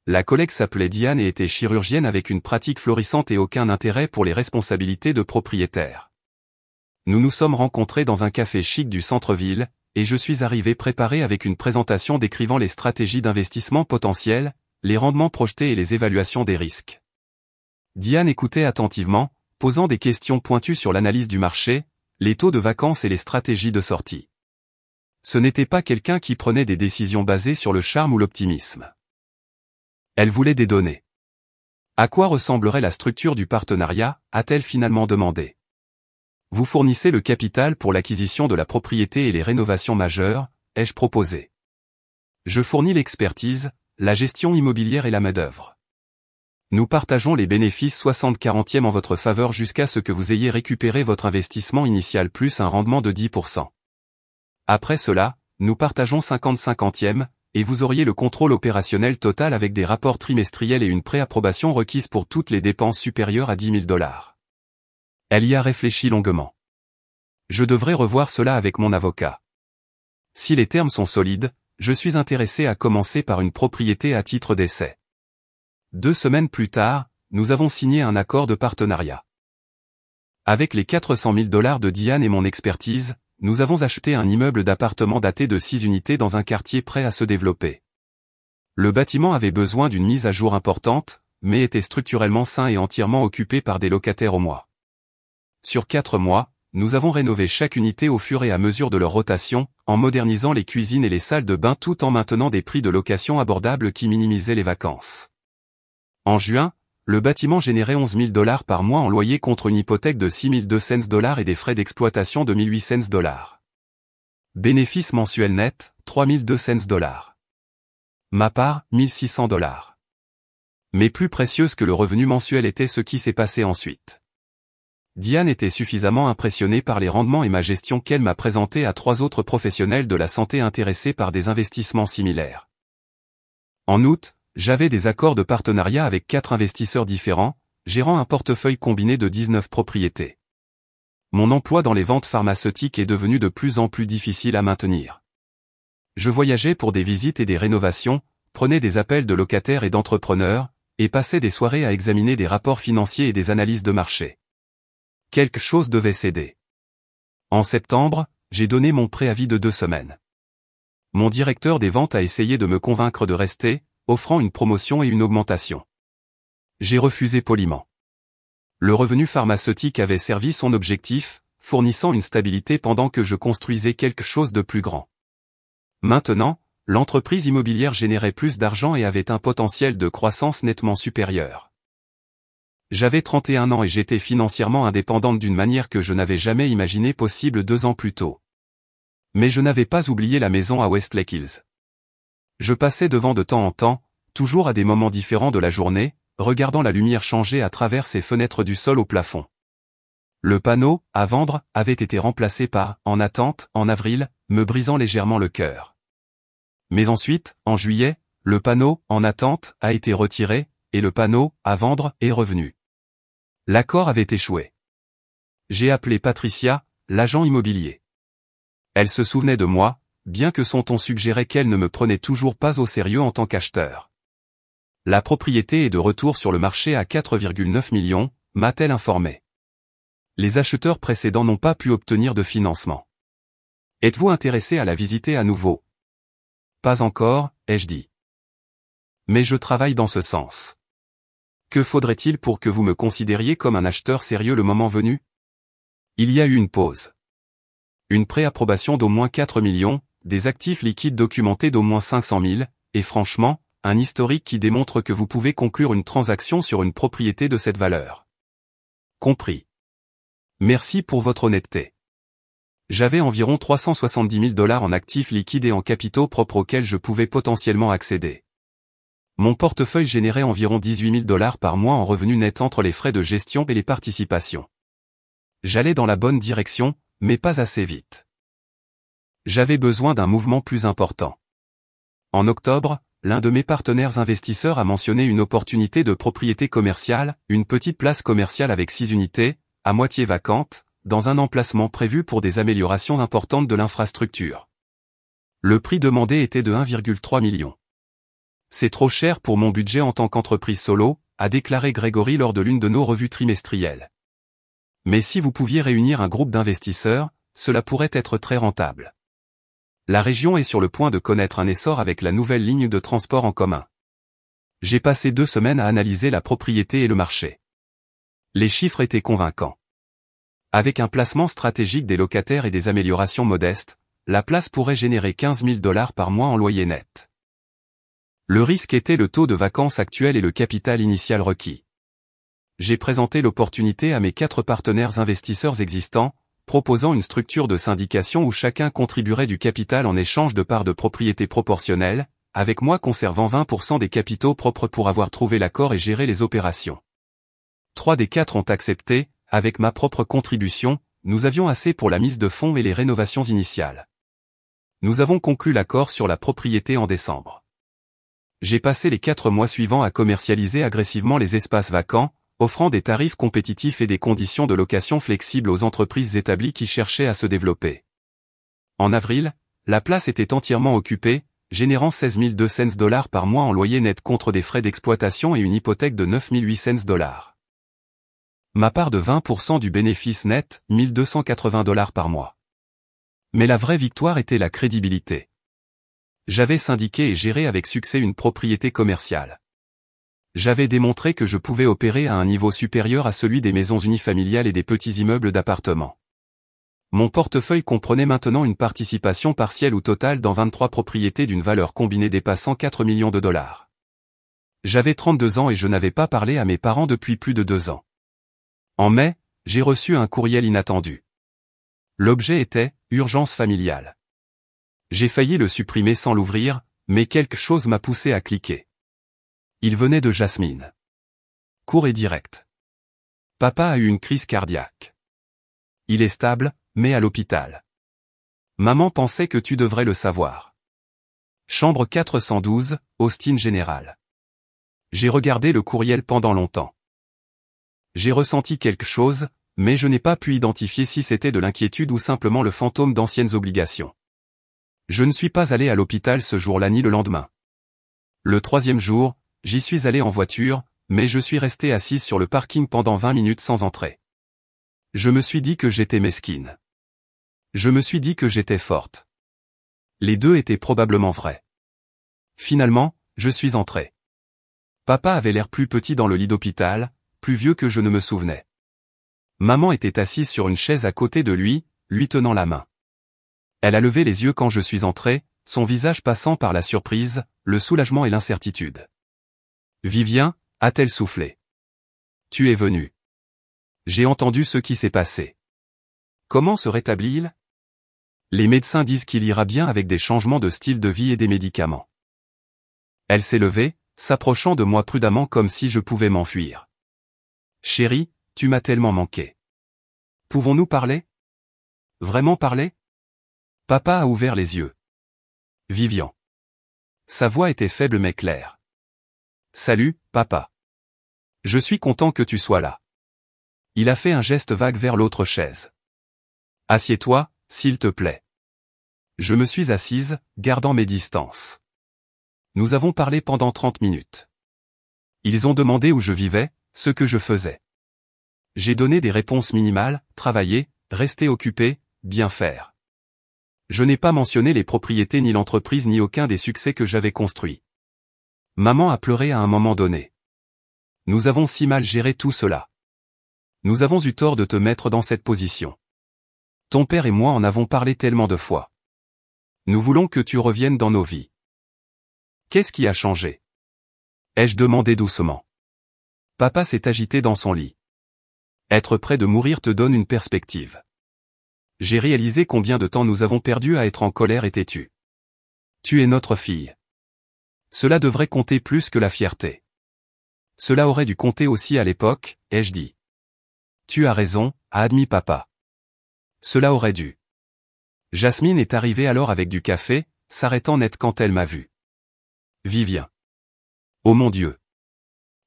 La collègue s'appelait Diane et était chirurgienne avec une pratique florissante et aucun intérêt pour les responsabilités de propriétaire. Nous nous sommes rencontrés dans un café chic du centre-ville, et je suis arrivé préparé avec une présentation décrivant les stratégies d'investissement potentielles, les rendements projetés et les évaluations des risques. Diane écoutait attentivement, posant des questions pointues sur l'analyse du marché, les taux de vacances et les stratégies de sortie. Ce n'était pas quelqu'un qui prenait des décisions basées sur le charme ou l'optimisme. Elle voulait des données. À quoi ressemblerait la structure du partenariat, a-t-elle finalement demandé. Vous fournissez le capital pour l'acquisition de la propriété et les rénovations majeures, ai-je proposé. Je fournis l'expertise, la gestion immobilière et la main-d'œuvre. Nous partageons les bénéfices 60/40 en votre faveur jusqu'à ce que vous ayez récupéré votre investissement initial plus un rendement de 10%. Après cela, nous partageons 50/50 et vous auriez le contrôle opérationnel total avec des rapports trimestriels et une préapprobation requise pour toutes les dépenses supérieures à 10 000 $. Elle y a réfléchi longuement. Je devrais revoir cela avec mon avocat. Si les termes sont solides, je suis intéressé à commencer par une propriété à titre d'essai. 2 semaines plus tard, nous avons signé un accord de partenariat. Avec les 400 000 $ de Diane et mon expertise, nous avons acheté un immeuble d'appartements daté de 6 unités dans un quartier prêt à se développer. Le bâtiment avait besoin d'une mise à jour importante, mais était structurellement sain et entièrement occupé par des locataires au mois. Sur 4 mois, nous avons rénové chaque unité au fur et à mesure de leur rotation, en modernisant les cuisines et les salles de bain tout en maintenant des prix de location abordables qui minimisaient les vacances. En juin, le bâtiment générait 11 000 $ par mois en loyer contre une hypothèque de 6 200 $ et des frais d'exploitation de 1 800 $. Bénéfice mensuel net, 3 200 $. Ma part, 1 600 $. Mais plus précieuse que le revenu mensuel était ce qui s'est passé ensuite. Diane était suffisamment impressionnée par les rendements et ma gestion qu'elle m'a présenté à 3 autres professionnels de la santé intéressés par des investissements similaires. En août, j'avais des accords de partenariat avec 4 investisseurs différents, gérant un portefeuille combiné de 19 propriétés. Mon emploi dans les ventes pharmaceutiques est devenu de plus en plus difficile à maintenir. Je voyageais pour des visites et des rénovations, prenais des appels de locataires et d'entrepreneurs, et passais des soirées à examiner des rapports financiers et des analyses de marché. Quelque chose devait céder. En septembre, j'ai donné mon préavis de 2 semaines. Mon directeur des ventes a essayé de me convaincre de rester, offrant une promotion et une augmentation. J'ai refusé poliment. Le revenu pharmaceutique avait servi son objectif, fournissant une stabilité pendant que je construisais quelque chose de plus grand. Maintenant, l'entreprise immobilière générait plus d'argent et avait un potentiel de croissance nettement supérieur. J'avais 31 ans et j'étais financièrement indépendante d'une manière que je n'avais jamais imaginé possible 2 ans plus tôt. Mais je n'avais pas oublié la maison à Westlake Hills. Je passais devant de temps en temps, toujours à des moments différents de la journée, regardant la lumière changer à travers ses fenêtres du sol au plafond. Le panneau « À vendre » avait été remplacé par « En attente » en avril, me brisant légèrement le cœur. Mais ensuite, en juillet, le panneau « En attente » a été retiré, et le panneau « À vendre » est revenu. L'accord avait échoué. J'ai appelé Patricia, l'agent immobilier. Elle se souvenait de moi, bien que son ton suggérait qu'elle ne me prenait toujours pas au sérieux en tant qu'acheteur. La propriété est de retour sur le marché à 4,9 millions, m'a-t-elle informé. Les acheteurs précédents n'ont pas pu obtenir de financement. Êtes-vous intéressé à la visiter à nouveau? Pas encore, ai-je dit. Mais je travaille dans ce sens. Que faudrait-il pour que vous me considériez comme un acheteur sérieux le moment venu? Il y a eu une pause. Une préapprobation d'au moins 4 millions, des actifs liquides documentés d'au moins 500 000, et franchement, un historique qui démontre que vous pouvez conclure une transaction sur une propriété de cette valeur. Compris. Merci pour votre honnêteté. J'avais environ 370 000 $ en actifs liquides et en capitaux propres auxquels je pouvais potentiellement accéder. Mon portefeuille générait environ 18 000 $ par mois en revenus nets entre les frais de gestion et les participations. J'allais dans la bonne direction, mais pas assez vite. J'avais besoin d'un mouvement plus important. En octobre, l'un de mes partenaires investisseurs a mentionné une opportunité de propriété commerciale, une petite place commerciale avec 6 unités, à moitié vacante, dans un emplacement prévu pour des améliorations importantes de l'infrastructure. Le prix demandé était de 1,3 million. C'est trop cher pour mon budget en tant qu'entreprise solo, a déclaré Grégory lors de l'une de nos revues trimestrielles. Mais si vous pouviez réunir un groupe d'investisseurs, cela pourrait être très rentable. La région est sur le point de connaître un essor avec la nouvelle ligne de transport en commun. J'ai passé 2 semaines à analyser la propriété et le marché. Les chiffres étaient convaincants. Avec un placement stratégique des locataires et des améliorations modestes, la place pourrait générer 15 000 $ par mois en loyer net. Le risque était le taux de vacances actuel et le capital initial requis. J'ai présenté l'opportunité à mes 4 partenaires investisseurs existants, proposant une structure de syndication où chacun contribuerait du capital en échange de parts de propriété proportionnelles, avec moi conservant 20% des capitaux propres pour avoir trouvé l'accord et gérer les opérations. 3 des 4 ont accepté, avec ma propre contribution, nous avions assez pour la mise de fonds et les rénovations initiales. Nous avons conclu l'accord sur la propriété en décembre. J'ai passé les 4 mois suivants à commercialiser agressivement les espaces vacants, offrant des tarifs compétitifs et des conditions de location flexibles aux entreprises établies qui cherchaient à se développer. En avril, la place était entièrement occupée, générant 16 200 $ par mois en loyer net contre des frais d'exploitation et une hypothèque de 9 800 $. Ma part de 20% du bénéfice net, 1 280 $ par mois. Mais la vraie victoire était la crédibilité. J'avais syndiqué et géré avec succès une propriété commerciale. J'avais démontré que je pouvais opérer à un niveau supérieur à celui des maisons unifamiliales et des petits immeubles d'appartements. Mon portefeuille comprenait maintenant une participation partielle ou totale dans 23 propriétés d'une valeur combinée dépassant 4 millions de $. J'avais 32 ans et je n'avais pas parlé à mes parents depuis plus de 2 ans. En mai, j'ai reçu un courriel inattendu. L'objet était « Urgence familiale ». J'ai failli le supprimer sans l'ouvrir, mais quelque chose m'a poussé à cliquer. Il venait de Jasmine. Court et direct. Papa a eu une crise cardiaque. Il est stable, mais à l'hôpital. Maman pensait que tu devrais le savoir. Chambre 412, Austin Général. J'ai regardé le courriel pendant longtemps. J'ai ressenti quelque chose, mais je n'ai pas pu identifier si c'était de l'inquiétude ou simplement le fantôme d'anciennes obligations. Je ne suis pas allé à l'hôpital ce jour-là ni le lendemain. Le 3e jour, j'y suis allé en voiture, mais je suis resté assise sur le parking pendant 20 minutes sans entrer. Je me suis dit que j'étais mesquine. Je me suis dit que j'étais forte. Les deux étaient probablement vrais. Finalement, je suis entré. Papa avait l'air plus petit dans le lit d'hôpital, plus vieux que je ne me souvenais. Maman était assise sur une chaise à côté de lui, lui tenant la main. Elle a levé les yeux quand je suis entré, son visage passant par la surprise, le soulagement et l'incertitude. « Vivien » a-t-elle soufflé. « Tu es venu. J'ai entendu ce qui s'est passé. Comment se rétablit-il ? Les médecins disent qu'il ira bien avec des changements de style de vie et des médicaments. » Elle s'est levée, s'approchant de moi prudemment comme si je pouvais m'enfuir. « Chérie, tu m'as tellement manqué. Pouvons-nous parler ? Vraiment parler ? » Papa a ouvert les yeux. « Vivian. » Sa voix était faible mais claire. « Salut, papa. Je suis content que tu sois là. » Il a fait un geste vague vers l'autre chaise. « Assieds-toi, s'il te plaît. » Je me suis assise, gardant mes distances. Nous avons parlé pendant 30 minutes. Ils ont demandé où je vivais, ce que je faisais. J'ai donné des réponses minimales, travailler, rester occupé, bien faire. Je n'ai pas mentionné les propriétés ni l'entreprise ni aucun des succès que j'avais construits. Maman a pleuré à un moment donné. Nous avons si mal géré tout cela. Nous avons eu tort de te mettre dans cette position. Ton père et moi en avons parlé tellement de fois. Nous voulons que tu reviennes dans nos vies. Qu'est-ce qui a changé ? Ai-je demandé doucement. Papa s'est agité dans son lit. Être près de mourir te donne une perspective. J'ai réalisé combien de temps nous avons perdu à être en colère et têtus. Tu es notre fille. Cela devrait compter plus que la fierté. Cela aurait dû compter aussi à l'époque, ai-je dit. Tu as raison, a admis papa. Cela aurait dû. Jasmine est arrivée alors avec du café, s'arrêtant net quand elle m'a vu. Vivien. Oh mon Dieu.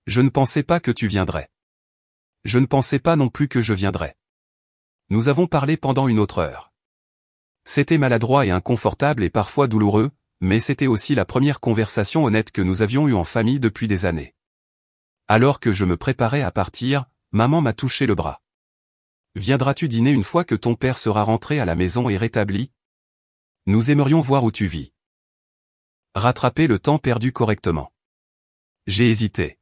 Je ne pensais pas que tu viendrais. Je ne pensais pas non plus que je viendrais. Nous avons parlé pendant une autre heure. C'était maladroit et inconfortable et parfois douloureux, mais c'était aussi la première conversation honnête que nous avions eue en famille depuis des années. Alors que je me préparais à partir, maman m'a touché le bras. Viendras-tu dîner une fois que ton père sera rentré à la maison et rétabli ? Nous aimerions voir où tu vis. Rattraper le temps perdu correctement. J'ai hésité.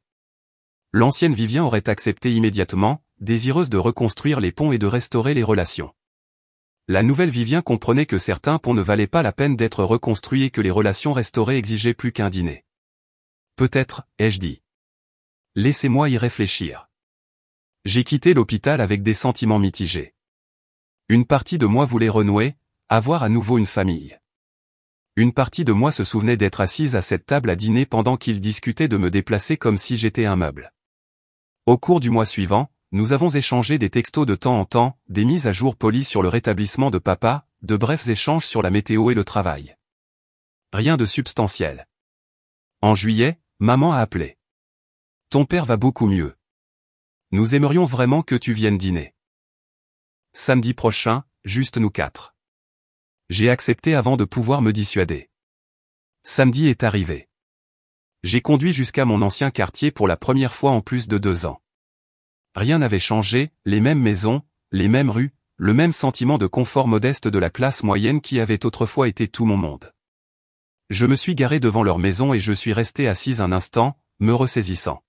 L'ancienne Vivien aurait accepté immédiatement, désireuse de reconstruire les ponts et de restaurer les relations. La nouvelle Vivien comprenait que certains ponts ne valaient pas la peine d'être reconstruits et que les relations restaurées exigeaient plus qu'un dîner. Peut-être, ai-je dit. Laissez-moi y réfléchir. J'ai quitté l'hôpital avec des sentiments mitigés. Une partie de moi voulait renouer, avoir à nouveau une famille. Une partie de moi se souvenait d'être assise à cette table à dîner pendant qu'ils discutaient de me déplacer comme si j'étais un meuble. Au cours du mois suivant, nous avons échangé des textos de temps en temps, des mises à jour polies sur le rétablissement de papa, de brefs échanges sur la météo et le travail. Rien de substantiel. En juillet, maman a appelé. Ton père va beaucoup mieux. Nous aimerions vraiment que tu viennes dîner. Samedi prochain, juste nous 4. J'ai accepté avant de pouvoir me dissuader. Samedi est arrivé. J'ai conduit jusqu'à mon ancien quartier pour la première fois en plus de 2 ans. Rien n'avait changé, les mêmes maisons, les mêmes rues, le même sentiment de confort modeste de la classe moyenne qui avait autrefois été tout mon monde. Je me suis garé devant leur maison et je suis resté assise un instant, me ressaisissant.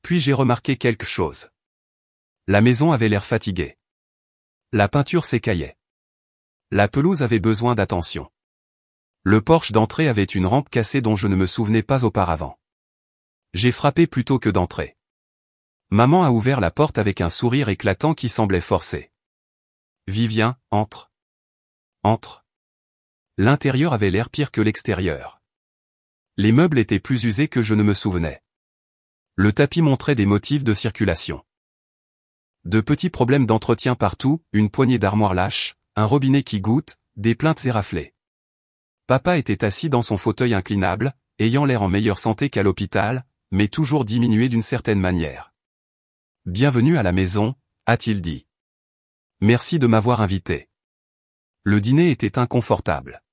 Puis j'ai remarqué quelque chose. La maison avait l'air fatiguée. La peinture s'écaillait. La pelouse avait besoin d'attention. Le porche d'entrée avait une rampe cassée dont je ne me souvenais pas auparavant. J'ai frappé plutôt que d'entrer. Maman a ouvert la porte avec un sourire éclatant qui semblait forcé. Vivien, entre. Entre. L'intérieur avait l'air pire que l'extérieur. Les meubles étaient plus usés que je ne me souvenais. Le tapis montrait des motifs de circulation. De petits problèmes d'entretien partout, une poignée d'armoires lâches, un robinet qui goutte, des plaintes éraflées. Papa était assis dans son fauteuil inclinable, ayant l'air en meilleure santé qu'à l'hôpital, mais toujours diminué d'une certaine manière. « Bienvenue à la maison », a-t-il dit. « Merci de m'avoir invité. » Le dîner était inconfortable.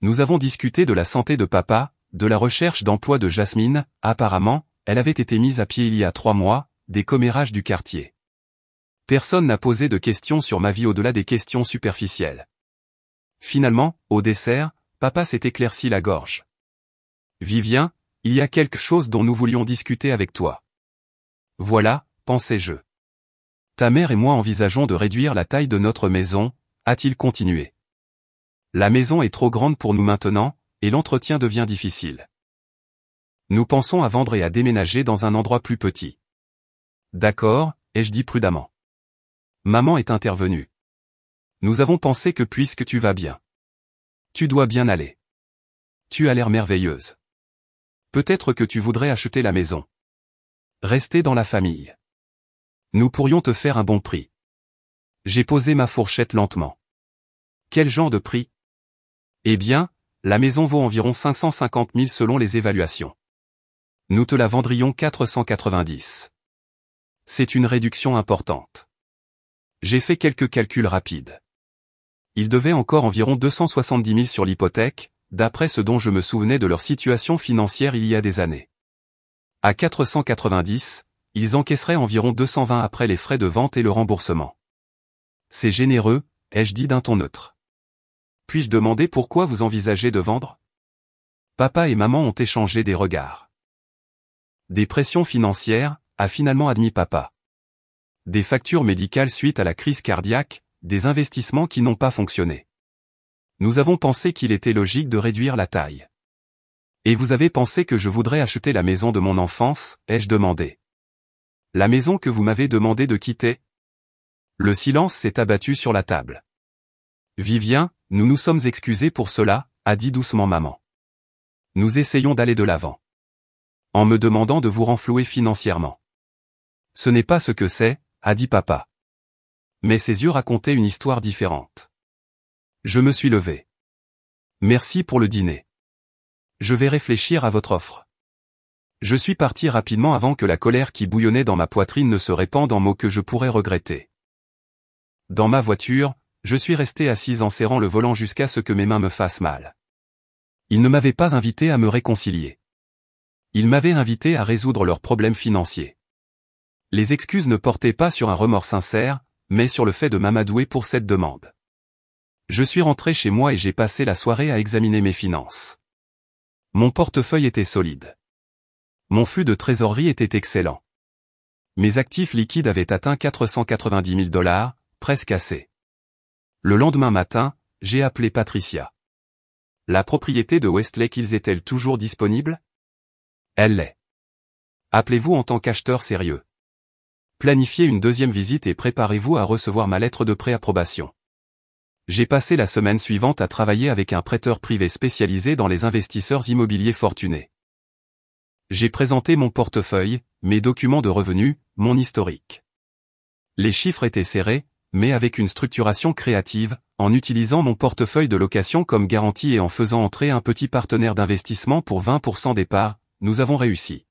Nous avons discuté de la santé de papa, de la recherche d'emploi de Jasmine, apparemment, elle avait été mise à pied il y a 3 mois, des commérages du quartier. Personne n'a posé de questions sur ma vie au-delà des questions superficielles. Finalement, au dessert, papa s'est éclairci la gorge. « Vivien, il y a quelque chose dont nous voulions discuter avec toi. » Voilà, pensais-je. Ta mère et moi envisageons de réduire la taille de notre maison, a-t-il continué. La maison est trop grande pour nous maintenant, et l'entretien devient difficile. Nous pensons à vendre et à déménager dans un endroit plus petit. D'accord, ai-je dit prudemment. Maman est intervenue. Nous avons pensé que puisque tu vas bien. Tu dois bien aller. Tu as l'air merveilleuse. Peut-être que tu voudrais acheter la maison. Rester dans la famille. Nous pourrions te faire un bon prix. J'ai posé ma fourchette lentement. Quel genre de prix? Eh bien, la maison vaut environ 550 000 selon les évaluations. Nous te la vendrions 490. C'est une réduction importante. J'ai fait quelques calculs rapides. Ils devaient encore environ 270 000 sur l'hypothèque, d'après ce dont je me souvenais de leur situation financière il y a des années. À 490, ils encaisseraient environ 220 après les frais de vente et le remboursement. C'est généreux, ai-je dit d'un ton neutre. Puis-je demander pourquoi vous envisagez de vendre? Papa et maman ont échangé des regards. Des pressions financières, a finalement admis papa. Des factures médicales suite à la crise cardiaque, des investissements qui n'ont pas fonctionné. Nous avons pensé qu'il était logique de réduire la taille. Et vous avez pensé que je voudrais acheter la maison de mon enfance, ai-je demandé. La maison que vous m'avez demandé de quitter? Le silence s'est abattu sur la table. Vivien, nous nous sommes excusés pour cela, a dit doucement maman. Nous essayons d'aller de l'avant. En me demandant de vous renflouer financièrement. Ce n'est pas ce que c'est, a dit papa. Mais ses yeux racontaient une histoire différente. Je me suis levé. Merci pour le dîner. Je vais réfléchir à votre offre. Je suis parti rapidement avant que la colère qui bouillonnait dans ma poitrine ne se répande en mots que je pourrais regretter. Dans ma voiture, je suis resté assise en serrant le volant jusqu'à ce que mes mains me fassent mal. Ils ne m'avaient pas invité à me réconcilier. Ils m'avaient invité à résoudre leurs problèmes financiers. Les excuses ne portaient pas sur un remords sincère, mais sur le fait de m'amadouer pour cette demande. Je suis rentré chez moi et j'ai passé la soirée à examiner mes finances. Mon portefeuille était solide. Mon flux de trésorerie était excellent. Mes actifs liquides avaient atteint 490 000 $, presque assez. Le lendemain matin, j'ai appelé Patricia. La propriété de Westlake Hills est-elle toujours disponible? Elle l'est. Appelez-vous en tant qu'acheteur sérieux. Planifiez une deuxième visite et préparez-vous à recevoir ma lettre de préapprobation. J'ai passé la semaine suivante à travailler avec un prêteur privé spécialisé dans les investisseurs immobiliers fortunés. J'ai présenté mon portefeuille, mes documents de revenus, mon historique. Les chiffres étaient serrés, mais avec une structuration créative, en utilisant mon portefeuille de location comme garantie et en faisant entrer un petit partenaire d'investissement pour 20% des parts, nous avons réussi.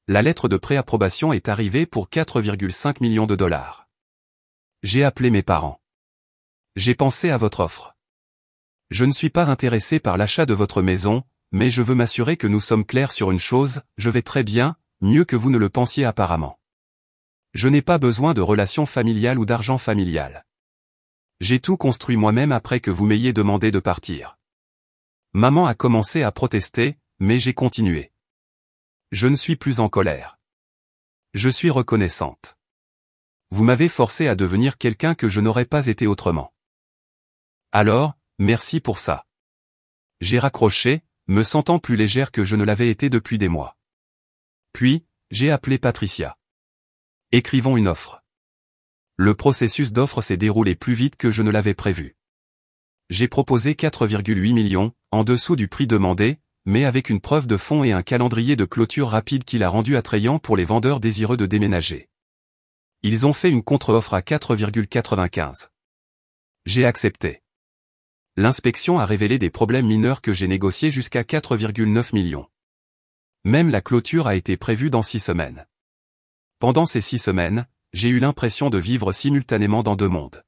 La lettre de préapprobation est arrivée pour 4,5 millions de $. J'ai appelé mes parents. J'ai pensé à votre offre. Je ne suis pas intéressé par l'achat de votre maison, mais je veux m'assurer que nous sommes clairs sur une chose, je vais très bien, mieux que vous ne le pensiez apparemment. Je n'ai pas besoin de relations familiales ou d'argent familial. J'ai tout construit moi-même après que vous m'ayez demandé de partir. Maman a commencé à protester, mais j'ai continué. Je ne suis plus en colère. Je suis reconnaissante. Vous m'avez forcé à devenir quelqu'un que je n'aurais pas été autrement. Alors, merci pour ça. J'ai raccroché, me sentant plus légère que je ne l'avais été depuis des mois. Puis, j'ai appelé Patricia. Écrivons une offre. Le processus d'offre s'est déroulé plus vite que je ne l'avais prévu. J'ai proposé 4,8 millions, en dessous du prix demandé, mais avec une preuve de fonds et un calendrier de clôture rapide qui l'a rendu attrayant pour les vendeurs désireux de déménager. Ils ont fait une contre-offre à 4,95. J'ai accepté. L'inspection a révélé des problèmes mineurs que j'ai négociés jusqu'à 4,9 millions. Même la clôture a été prévue dans 6 semaines. Pendant ces 6 semaines, j'ai eu l'impression de vivre simultanément dans 2 mondes.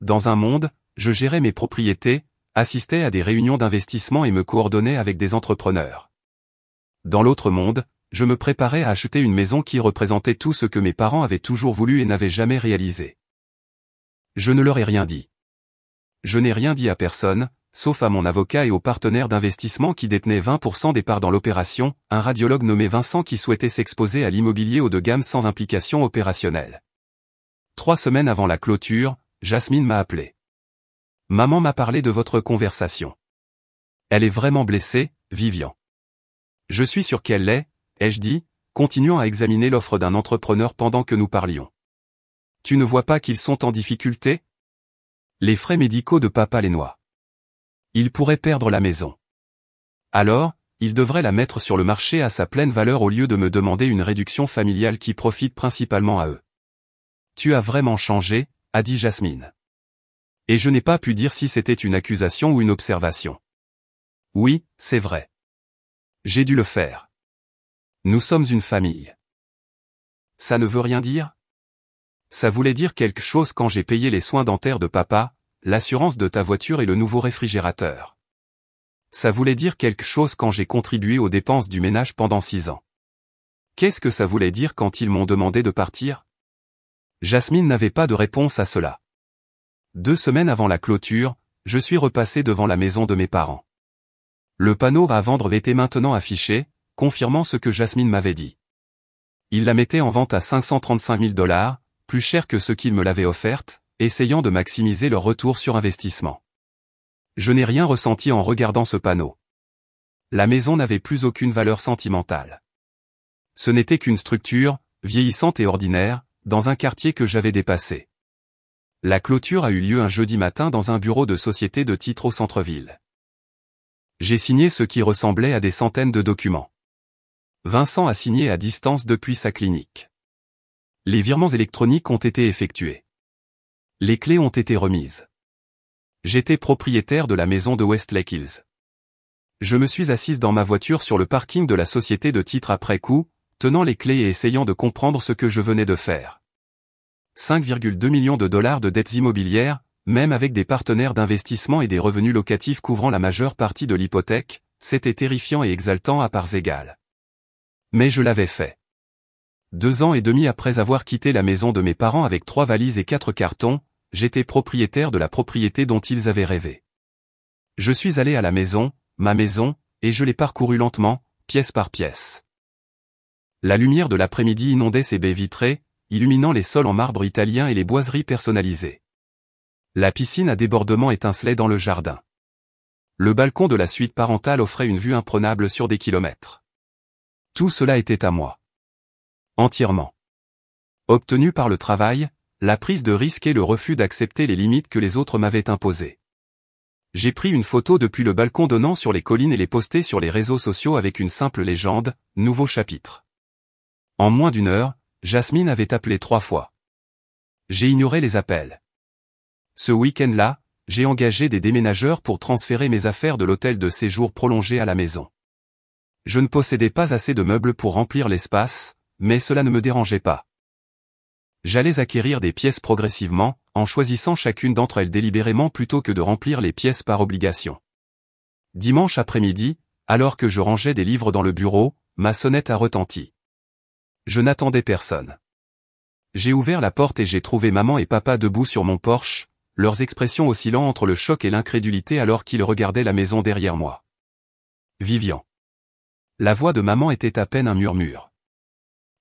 Dans un monde, je gérais mes propriétés, assistais à des réunions d'investissement et me coordonnais avec des entrepreneurs. Dans l'autre monde, je me préparais à acheter une maison qui représentait tout ce que mes parents avaient toujours voulu et n'avaient jamais réalisé. Je ne leur ai rien dit. Je n'ai rien dit à personne, sauf à mon avocat et aux partenaires d'investissement qui détenaient 20% des parts dans l'opération, un radiologue nommé Vincent qui souhaitait s'exposer à l'immobilier haut de gamme sans implication opérationnelle. 3 semaines avant la clôture, Jasmine m'a appelé. Maman m'a parlé de votre conversation. Elle est vraiment blessée, Vivian. Je suis sûr qu'elle l'est, ai-je dit, continuant à examiner l'offre d'un entrepreneur pendant que nous parlions. Tu ne vois pas qu'ils sont en difficulté? Les frais médicaux de papa les noient. Il pourrait perdre la maison. Alors, il devrait la mettre sur le marché à sa pleine valeur au lieu de me demander une réduction familiale qui profite principalement à eux. Tu as vraiment changé, a dit Jasmine. Et je n'ai pas pu dire si c'était une accusation ou une observation. Oui, c'est vrai. J'ai dû le faire. Nous sommes une famille. Ça ne veut rien dire? Ça voulait dire quelque chose quand j'ai payé les soins dentaires de papa, l'assurance de ta voiture et le nouveau réfrigérateur. Ça voulait dire quelque chose quand j'ai contribué aux dépenses du ménage pendant 6 ans. Qu'est-ce que ça voulait dire quand ils m'ont demandé de partir? Jasmine n'avait pas de réponse à cela. 2 semaines avant la clôture, je suis repassé devant la maison de mes parents. Le panneau à vendre était maintenant affiché, confirmant ce que Jasmine m'avait dit. Il la mettait en vente à 535 000 $, plus cher que ce qu'il me l'avait offerte, essayant de maximiser leur retour sur investissement. Je n'ai rien ressenti en regardant ce panneau. La maison n'avait plus aucune valeur sentimentale. Ce n'était qu'une structure, vieillissante et ordinaire, dans un quartier que j'avais dépassé. La clôture a eu lieu un jeudi matin dans un bureau de société de titres au centre-ville. J'ai signé ce qui ressemblait à des centaines de documents. Vincent a signé à distance depuis sa clinique. Les virements électroniques ont été effectués. Les clés ont été remises. J'étais propriétaire de la maison de Westlake Hills. Je me suis assise dans ma voiture sur le parking de la société de titres après coup, tenant les clés et essayant de comprendre ce que je venais de faire. 5,2 millions de $ de dettes immobilières, même avec des partenaires d'investissement et des revenus locatifs couvrant la majeure partie de l'hypothèque, c'était terrifiant et exaltant à parts égales. Mais je l'avais fait. 2 ans et demi après avoir quitté la maison de mes parents avec 3 valises et 4 cartons, j'étais propriétaire de la propriété dont ils avaient rêvé. Je suis allé à la maison, ma maison, et je l'ai parcourue lentement, pièce par pièce. La lumière de l'après-midi inondait ses baies vitrées, illuminant les sols en marbre italien et les boiseries personnalisées. La piscine à débordement étincelait dans le jardin. Le balcon de la suite parentale offrait une vue imprenable sur des kilomètres. Tout cela était à moi. Entièrement. Obtenu par le travail, la prise de risque et le refus d'accepter les limites que les autres m'avaient imposées. J'ai pris une photo depuis le balcon donnant sur les collines et l'ai postée sur les réseaux sociaux avec une simple légende, nouveau chapitre. En moins d'une heure, Jasmine avait appelé 3 fois. J'ai ignoré les appels. Ce week-end-là, j'ai engagé des déménageurs pour transférer mes affaires de l'hôtel de séjour prolongé à la maison. Je ne possédais pas assez de meubles pour remplir l'espace, mais cela ne me dérangeait pas. J'allais acquérir des pièces progressivement, en choisissant chacune d'entre elles délibérément plutôt que de remplir les pièces par obligation. Dimanche après-midi, alors que je rangeais des livres dans le bureau, ma sonnette a retenti. Je n'attendais personne. J'ai ouvert la porte et j'ai trouvé maman et papa debout sur mon porche, leurs expressions oscillant entre le choc et l'incrédulité alors qu'ils regardaient la maison derrière moi. Vivian. La voix de maman était à peine un murmure.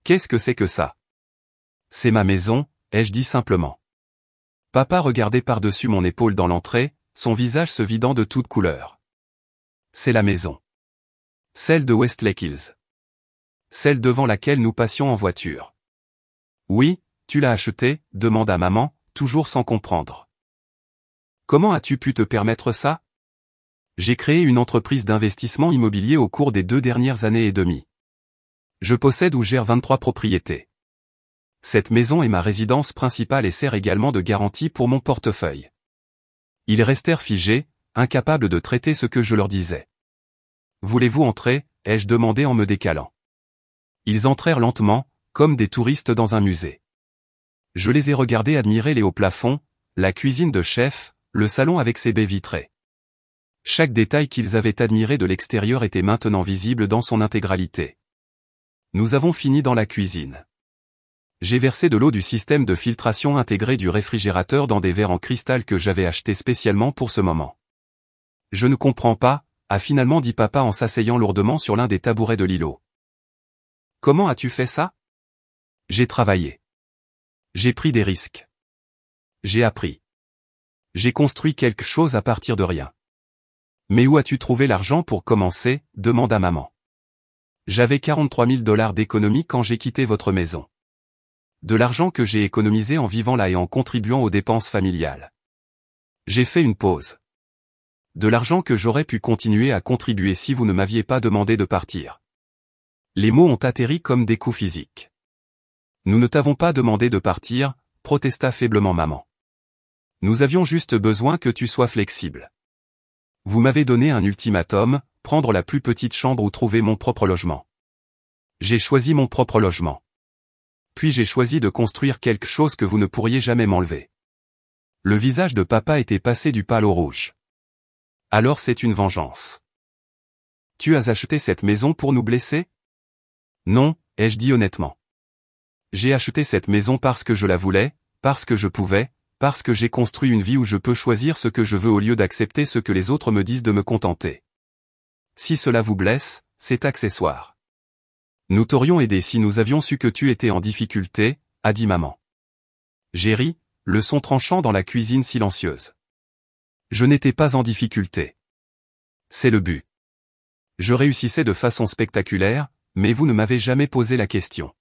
Qu'est-ce que c'est que ça? C'est ma maison, ai-je dit simplement. Papa regardait par-dessus mon épaule dans l'entrée, son visage se vidant de toute couleur. C'est la maison. Celle de Westlake Hills. Celle devant laquelle nous passions en voiture. Oui, tu l'as achetée, demanda maman, toujours sans comprendre. Comment as-tu pu te permettre ça? J'ai créé une entreprise d'investissement immobilier au cours des 2 dernières années et demie. Je possède ou gère 23 propriétés. Cette maison est ma résidence principale et sert également de garantie pour mon portefeuille. Ils restèrent figés, incapables de traiter ce que je leur disais. Voulez-vous entrer? Ai-je demandé en me décalant. Ils entrèrent lentement, comme des touristes dans un musée. Je les ai regardés admirer les hauts plafonds, la cuisine de chef, le salon avec ses baies vitrées. Chaque détail qu'ils avaient admiré de l'extérieur était maintenant visible dans son intégralité. Nous avons fini dans la cuisine. J'ai versé de l'eau du système de filtration intégré du réfrigérateur dans des verres en cristal que j'avais achetés spécialement pour ce moment. Je ne comprends pas, a finalement dit papa en s'asseyant lourdement sur l'un des tabourets de l'îlot. Comment as-tu fait ça? J'ai travaillé. J'ai pris des risques. J'ai appris. J'ai construit quelque chose à partir de rien. Mais où as-tu trouvé l'argent pour commencer? Demanda maman. J'avais 43 000 $ d'économie quand j'ai quitté votre maison. De l'argent que j'ai économisé en vivant là et en contribuant aux dépenses familiales. J'ai fait une pause. De l'argent que j'aurais pu continuer à contribuer si vous ne m'aviez pas demandé de partir. Les mots ont atterri comme des coups physiques. Nous ne t'avons pas demandé de partir, protesta faiblement maman. Nous avions juste besoin que tu sois flexible. Vous m'avez donné un ultimatum, prendre la plus petite chambre ou trouver mon propre logement. J'ai choisi mon propre logement. Puis j'ai choisi de construire quelque chose que vous ne pourriez jamais m'enlever. Le visage de papa était passé du pâle au rouge. Alors c'est une vengeance. Tu as acheté cette maison pour nous blesser? Non, ai-je dit honnêtement. J'ai acheté cette maison parce que je la voulais, parce que je pouvais, parce que j'ai construit une vie où je peux choisir ce que je veux au lieu d'accepter ce que les autres me disent de me contenter. Si cela vous blesse, c'est accessoire. Nous t'aurions aidé si nous avions su que tu étais en difficulté, a dit maman. J'ai ri, le son tranchant dans la cuisine silencieuse. Je n'étais pas en difficulté. C'est le but. Je réussissais de façon spectaculaire, mais vous ne m'avez jamais posé la question.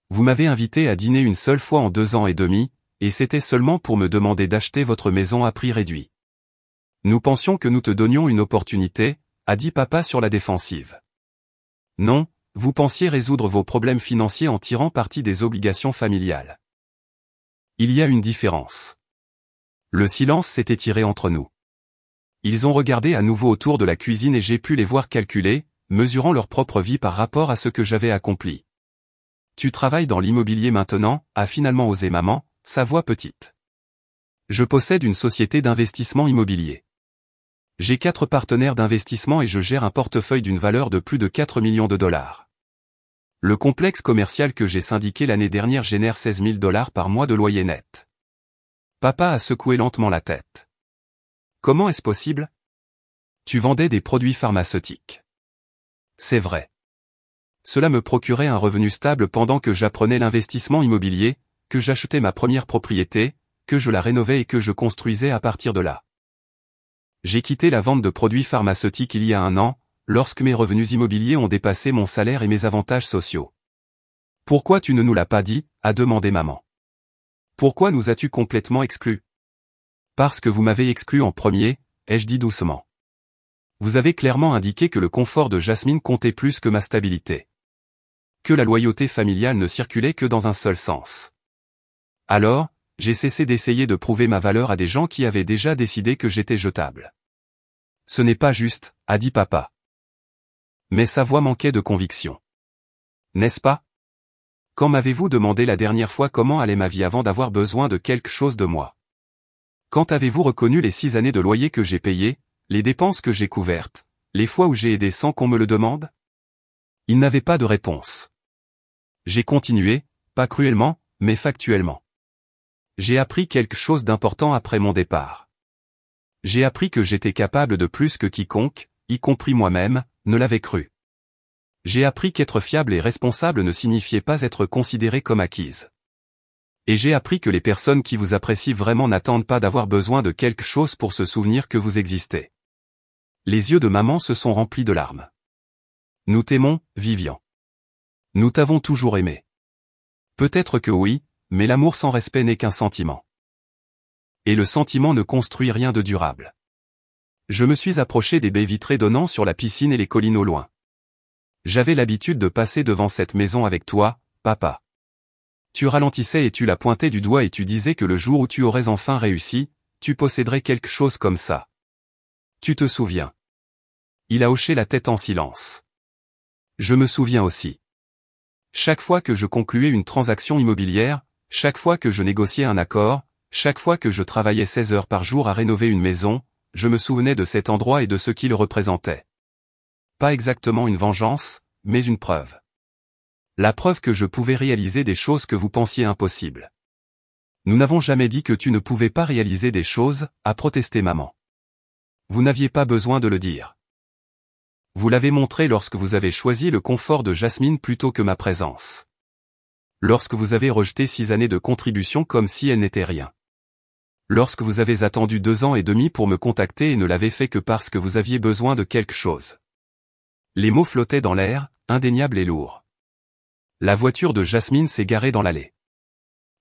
Vous m'avez invité à dîner une seule fois en 2 ans et demi, et c'était seulement pour me demander d'acheter votre maison à prix réduit. Nous pensions que nous te donnions une opportunité, a dit papa sur la défensive. Non, vous pensiez résoudre vos problèmes financiers en tirant parti des obligations familiales. Il y a une différence. Le silence s'est étiré entre nous. Ils ont regardé à nouveau autour de la cuisine et j'ai pu les voir calculer, mesurant leur propre vie par rapport à ce que j'avais accompli. Tu travailles dans l'immobilier maintenant, a finalement osé maman, sa voix petite. Je possède une société d'investissement immobilier. J'ai 4 partenaires d'investissement et je gère un portefeuille d'une valeur de plus de 4 millions de $. Le complexe commercial que j'ai syndiqué l'année dernière génère 16 000 $ par mois de loyer net. Papa a secoué lentement la tête. Comment est-ce possible? Tu vendais des produits pharmaceutiques. C'est vrai. Cela me procurait un revenu stable pendant que j'apprenais l'investissement immobilier, que j'achetais ma première propriété, que je la rénovais et que je construisais à partir de là. J'ai quitté la vente de produits pharmaceutiques il y a 1 an, lorsque mes revenus immobiliers ont dépassé mon salaire et mes avantages sociaux. « Pourquoi tu ne nous l'as pas dit ?» a demandé maman. « Pourquoi nous as-tu complètement exclus ?»« Parce que vous m'avez exclu en premier », ai-je dit doucement. « Vous avez clairement indiqué que le confort de Jasmine comptait plus que ma stabilité. Que la loyauté familiale ne circulait que dans un seul sens. Alors, j'ai cessé d'essayer de prouver ma valeur à des gens qui avaient déjà décidé que j'étais jetable. « Ce n'est pas juste », a dit papa. Mais sa voix manquait de conviction. « N'est-ce pas ? Quand m'avez-vous demandé la dernière fois comment allait ma vie avant d'avoir besoin de quelque chose de moi? Quand avez-vous reconnu les 6 années de loyer que j'ai payées, les dépenses que j'ai couvertes, les fois où j'ai aidé sans qu'on me le demande? » Il n'avait pas de réponse. J'ai continué, pas cruellement, mais factuellement. J'ai appris quelque chose d'important après mon départ. J'ai appris que j'étais capable de plus que quiconque, y compris moi-même, ne l'avait cru. J'ai appris qu'être fiable et responsable ne signifiait pas être considéré comme acquise. Et j'ai appris que les personnes qui vous apprécient vraiment n'attendent pas d'avoir besoin de quelque chose pour se souvenir que vous existez. Les yeux de maman se sont remplis de larmes. Nous t'aimons, Vivian. Nous t'avons toujours aimé. Peut-être que oui, mais l'amour sans respect n'est qu'un sentiment. Et le sentiment ne construit rien de durable. Je me suis approché des baies vitrées donnant sur la piscine et les collines au loin. J'avais l'habitude de passer devant cette maison avec toi, papa. Tu ralentissais et tu la pointais du doigt et tu disais que le jour où tu aurais enfin réussi, tu posséderais quelque chose comme ça. Tu te souviens? Il a hoché la tête en silence. Je me souviens aussi. Chaque fois que je concluais une transaction immobilière, chaque fois que je négociais un accord, chaque fois que je travaillais 16 heures par jour à rénover une maison, je me souvenais de cet endroit et de ce qu'il représentait. Pas exactement une vengeance, mais une preuve. La preuve que je pouvais réaliser des choses que vous pensiez impossibles. Nous n'avons jamais dit que tu ne pouvais pas réaliser des choses, a protesté maman. Vous n'aviez pas besoin de le dire. Vous l'avez montré lorsque vous avez choisi le confort de Jasmine plutôt que ma présence. Lorsque vous avez rejeté 6 années de contribution comme si elles n'étaient rien. Lorsque vous avez attendu 2 ans et demi pour me contacter et ne l'avez fait que parce que vous aviez besoin de quelque chose. Les mots flottaient dans l'air, indéniables et lourds. La voiture de Jasmine s'est garée dans l'allée.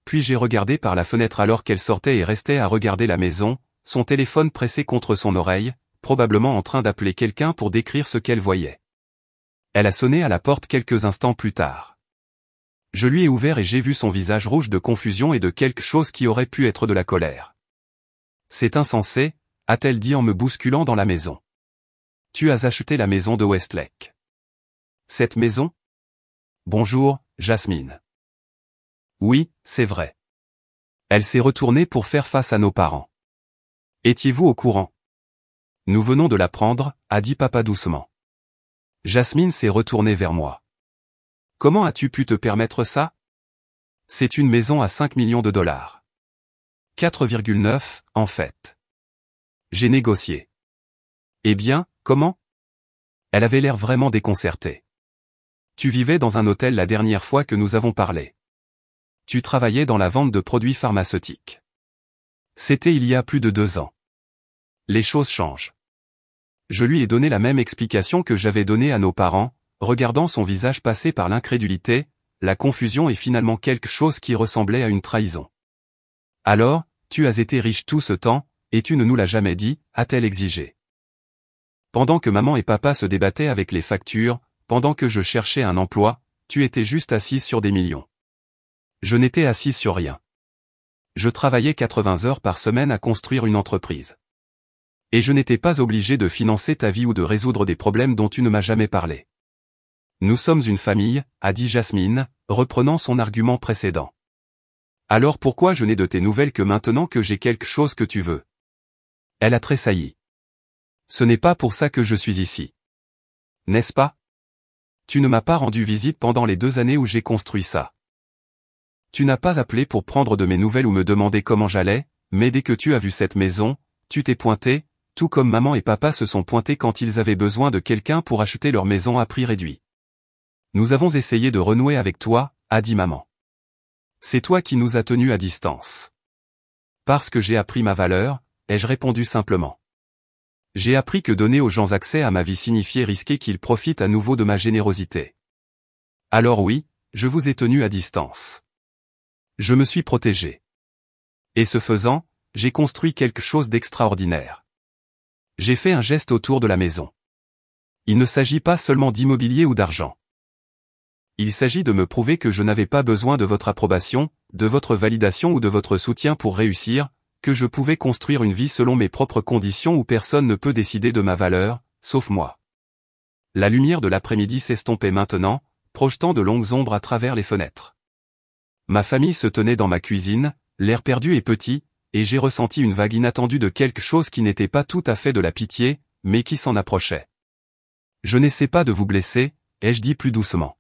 Puis j'ai regardé par la fenêtre alors qu'elle sortait et restait à regarder la maison, son téléphone pressé contre son oreille, probablement en train d'appeler quelqu'un pour décrire ce qu'elle voyait. Elle a sonné à la porte quelques instants plus tard. Je lui ai ouvert et j'ai vu son visage rouge de confusion et de quelque chose qui aurait pu être de la colère. « C'est insensé », a-t-elle dit en me bousculant dans la maison. « Tu as acheté la maison de Westlake. »« Cette maison ? » ?»« Bonjour, Jasmine. »« Oui, c'est vrai. » Elle s'est retournée pour faire face à nos parents. « Étiez-vous au courant ? » « Nous venons de l'apprendre, » a dit papa doucement. Jasmine s'est retournée vers moi. « Comment as-tu pu te permettre ça ? C'est une maison à 5 millions de dollars. 4,9, en fait. J'ai négocié. Eh bien, comment ? Elle avait l'air vraiment déconcertée. Tu vivais dans un hôtel la dernière fois que nous avons parlé. Tu travaillais dans la vente de produits pharmaceutiques. C'était il y a plus de 2 ans. Les choses changent. Je lui ai donné la même explication que j'avais donnée à nos parents, regardant son visage passer par l'incrédulité, la confusion et finalement quelque chose qui ressemblait à une trahison. Alors, tu as été riche tout ce temps, et tu ne nous l'as jamais dit, a-t-elle exigé. Pendant que maman et papa se débattaient avec les factures, pendant que je cherchais un emploi, tu étais juste assise sur des millions. Je n'étais assise sur rien. Je travaillais 80 heures par semaine à construire une entreprise. Et je n'étais pas obligé de financer ta vie ou de résoudre des problèmes dont tu ne m'as jamais parlé. Nous sommes une famille, a dit Jasmine, reprenant son argument précédent. Alors pourquoi je n'ai de tes nouvelles que maintenant que j'ai quelque chose que tu veux ? Elle a tressailli. Ce n'est pas pour ça que je suis ici. N'est-ce pas ? Tu ne m'as pas rendu visite pendant les 2 années où j'ai construit ça. Tu n'as pas appelé pour prendre de mes nouvelles ou me demander comment j'allais, mais dès que tu as vu cette maison, tu t'es pointé, tout comme maman et papa se sont pointés quand ils avaient besoin de quelqu'un pour acheter leur maison à prix réduit. Nous avons essayé de renouer avec toi, a dit maman. C'est toi qui nous as tenus à distance. Parce que j'ai appris ma valeur, ai-je répondu simplement. J'ai appris que donner aux gens accès à ma vie signifiait risquer qu'ils profitent à nouveau de ma générosité. Alors oui, je vous ai tenus à distance. Je me suis protégé. Et ce faisant, j'ai construit quelque chose d'extraordinaire. J'ai fait un geste autour de la maison. Il ne s'agit pas seulement d'immobilier ou d'argent. Il s'agit de me prouver que je n'avais pas besoin de votre approbation, de votre validation ou de votre soutien pour réussir, que je pouvais construire une vie selon mes propres conditions où personne ne peut décider de ma valeur, sauf moi. La lumière de l'après-midi s'estompait maintenant, projetant de longues ombres à travers les fenêtres. Ma famille se tenait dans ma cuisine, l'air perdu et petit, et j'ai ressenti une vague inattendue de quelque chose qui n'était pas tout à fait de la pitié, mais qui s'en approchait. Je n'essaie pas de vous blesser, ai-je dit plus doucement.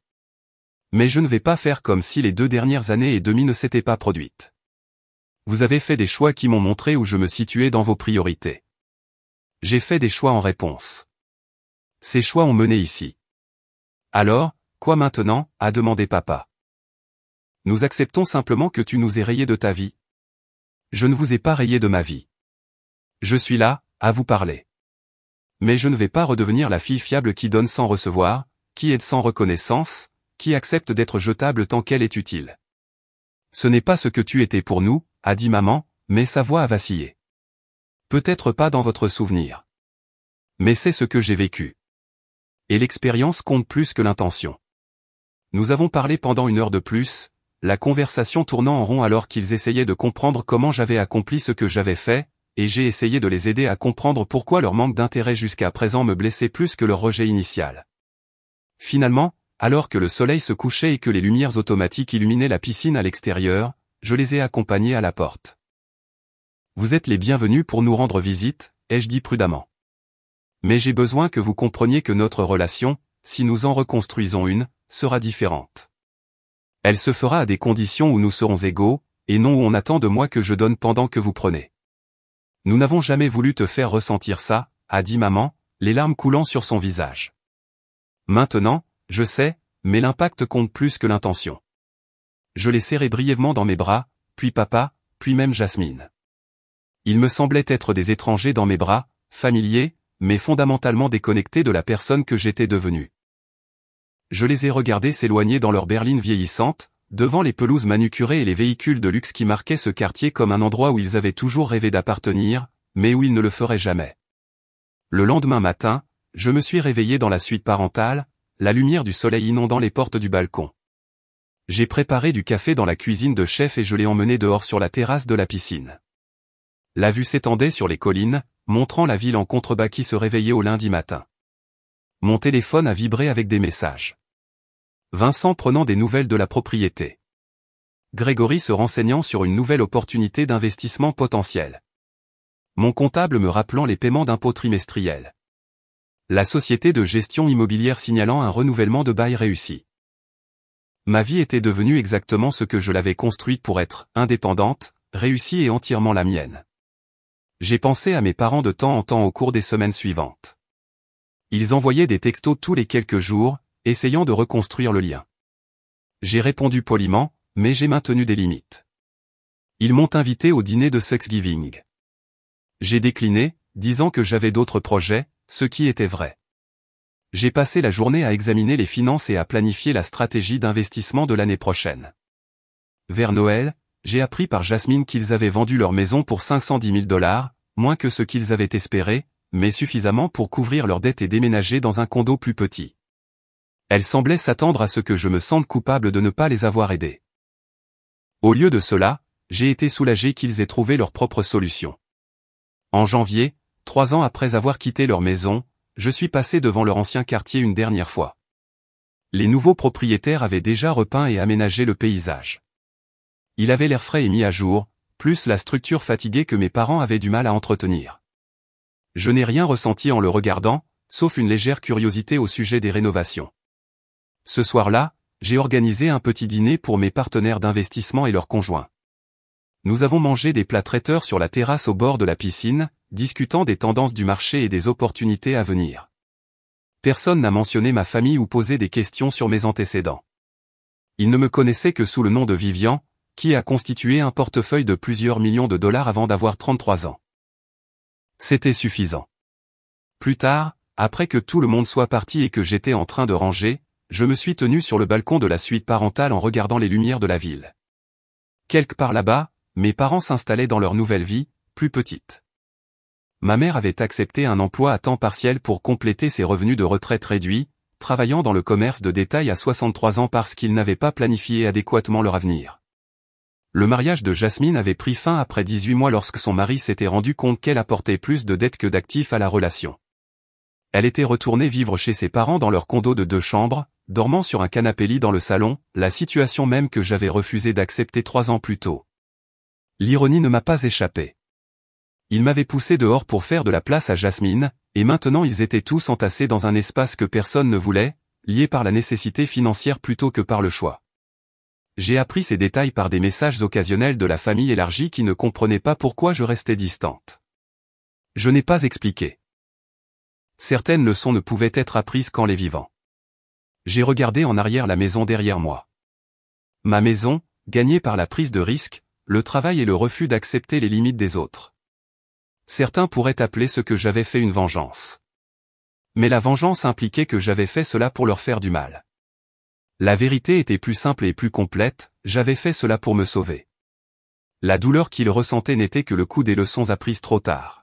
Mais je ne vais pas faire comme si les 2 dernières années et demie ne s'étaient pas produites. Vous avez fait des choix qui m'ont montré où je me situais dans vos priorités. J'ai fait des choix en réponse. Ces choix ont mené ici. Alors, quoi maintenant, a demandé papa. Nous acceptons simplement que tu nous aies rayés de ta vie. Je ne vous ai pas rayé de ma vie. Je suis là, à vous parler. Mais je ne vais pas redevenir la fille fiable qui donne sans recevoir, qui aide sans reconnaissance, qui accepte d'être jetable tant qu'elle est utile. Ce n'est pas ce que tu étais pour nous, a dit maman, mais sa voix a vacillé. Peut-être pas dans votre souvenir. Mais c'est ce que j'ai vécu. Et l'expérience compte plus que l'intention. Nous avons parlé pendant 1 heure de plus, la conversation tournant en rond alors qu'ils essayaient de comprendre comment j'avais accompli ce que j'avais fait, et j'ai essayé de les aider à comprendre pourquoi leur manque d'intérêt jusqu'à présent me blessait plus que leur rejet initial. Finalement, alors que le soleil se couchait et que les lumières automatiques illuminaient la piscine à l'extérieur, je les ai accompagnés à la porte. Vous êtes les bienvenus pour nous rendre visite, ai-je dit prudemment. Mais j'ai besoin que vous compreniez que notre relation, si nous en reconstruisons une, sera différente. Elle se fera à des conditions où nous serons égaux, et non où on attend de moi que je donne pendant que vous prenez. Nous n'avons jamais voulu te faire ressentir ça, a dit maman, les larmes coulant sur son visage. Maintenant, je sais, mais l'impact compte plus que l'intention. Je l'ai serré brièvement dans mes bras, puis papa, puis même Jasmine. Ils me semblaient être des étrangers dans mes bras, familiers, mais fondamentalement déconnectés de la personne que j'étais devenue. Je les ai regardés s'éloigner dans leur berline vieillissante, devant les pelouses manucurées et les véhicules de luxe qui marquaient ce quartier comme un endroit où ils avaient toujours rêvé d'appartenir, mais où ils ne le feraient jamais. Le lendemain matin, je me suis réveillé dans la suite parentale, la lumière du soleil inondant les portes du balcon. J'ai préparé du café dans la cuisine de chef et je l'ai emmené dehors sur la terrasse de la piscine. La vue s'étendait sur les collines, montrant la ville en contrebas qui se réveillait au lundi matin. Mon téléphone a vibré avec des messages. Vincent prenant des nouvelles de la propriété. Grégory se renseignant sur une nouvelle opportunité d'investissement potentiel. Mon comptable me rappelant les paiements d'impôts trimestriels. La société de gestion immobilière signalant un renouvellement de bail réussi. Ma vie était devenue exactement ce que je l'avais construite pour être, indépendante, réussie et entièrement la mienne. J'ai pensé à mes parents de temps en temps au cours des semaines suivantes. Ils envoyaient des textos tous les quelques jours, essayant de reconstruire le lien. J'ai répondu poliment, mais j'ai maintenu des limites. Ils m'ont invité au dîner de Thanksgiving. J'ai décliné, disant que j'avais d'autres projets, ce qui était vrai. J'ai passé la journée à examiner les finances et à planifier la stratégie d'investissement de l'année prochaine. Vers Noël, j'ai appris par Jasmine qu'ils avaient vendu leur maison pour 510 000 $, moins que ce qu'ils avaient espéré, mais suffisamment pour couvrir leurs dettes et déménager dans un condo plus petit. Elle semblait s'attendre à ce que je me sente coupable de ne pas les avoir aidés. Au lieu de cela, j'ai été soulagé qu'ils aient trouvé leur propre solution. En janvier, 3 ans après avoir quitté leur maison, je suis passé devant leur ancien quartier une dernière fois. Les nouveaux propriétaires avaient déjà repeint et aménagé le paysage. Il avait l'air frais et mis à jour, plus la structure fatiguée que mes parents avaient du mal à entretenir. Je n'ai rien ressenti en le regardant, sauf une légère curiosité au sujet des rénovations. Ce soir-là, j'ai organisé un petit dîner pour mes partenaires d'investissement et leurs conjoints. Nous avons mangé des plats traiteurs sur la terrasse au bord de la piscine, discutant des tendances du marché et des opportunités à venir. Personne n'a mentionné ma famille ou posé des questions sur mes antécédents. Ils ne me connaissaient que sous le nom de Vivian, qui a constitué un portefeuille de plusieurs millions de dollars avant d'avoir 33 ans. C'était suffisant. Plus tard, après que tout le monde soit parti et que j'étais en train de ranger, je me suis tenu sur le balcon de la suite parentale en regardant les lumières de la ville. Quelque part là-bas, mes parents s'installaient dans leur nouvelle vie, plus petite. Ma mère avait accepté un emploi à temps partiel pour compléter ses revenus de retraite réduits, travaillant dans le commerce de détail à 63 ans parce qu'ils n'avaient pas planifié adéquatement leur avenir. Le mariage de Jasmine avait pris fin après 18 mois lorsque son mari s'était rendu compte qu'elle apportait plus de dettes que d'actifs à la relation. Elle était retournée vivre chez ses parents dans leur condo de 2 chambres, dormant sur un canapé-lit dans le salon, la situation même que j'avais refusé d'accepter 3 ans plus tôt. L'ironie ne m'a pas échappé. Ils m'avaient poussé dehors pour faire de la place à Jasmine, et maintenant ils étaient tous entassés dans un espace que personne ne voulait, liés par la nécessité financière plutôt que par le choix. J'ai appris ces détails par des messages occasionnels de la famille élargie qui ne comprenait pas pourquoi je restais distante. Je n'ai pas expliqué. Certaines leçons ne pouvaient être apprises qu'en les vivant. J'ai regardé en arrière la maison derrière moi. Ma maison, gagnée par la prise de risque, le travail et le refus d'accepter les limites des autres. Certains pourraient appeler ce que j'avais fait une vengeance. Mais la vengeance impliquait que j'avais fait cela pour leur faire du mal. La vérité était plus simple et plus complète, j'avais fait cela pour me sauver. La douleur qu'ils ressentaient n'était que le coût des leçons apprises trop tard.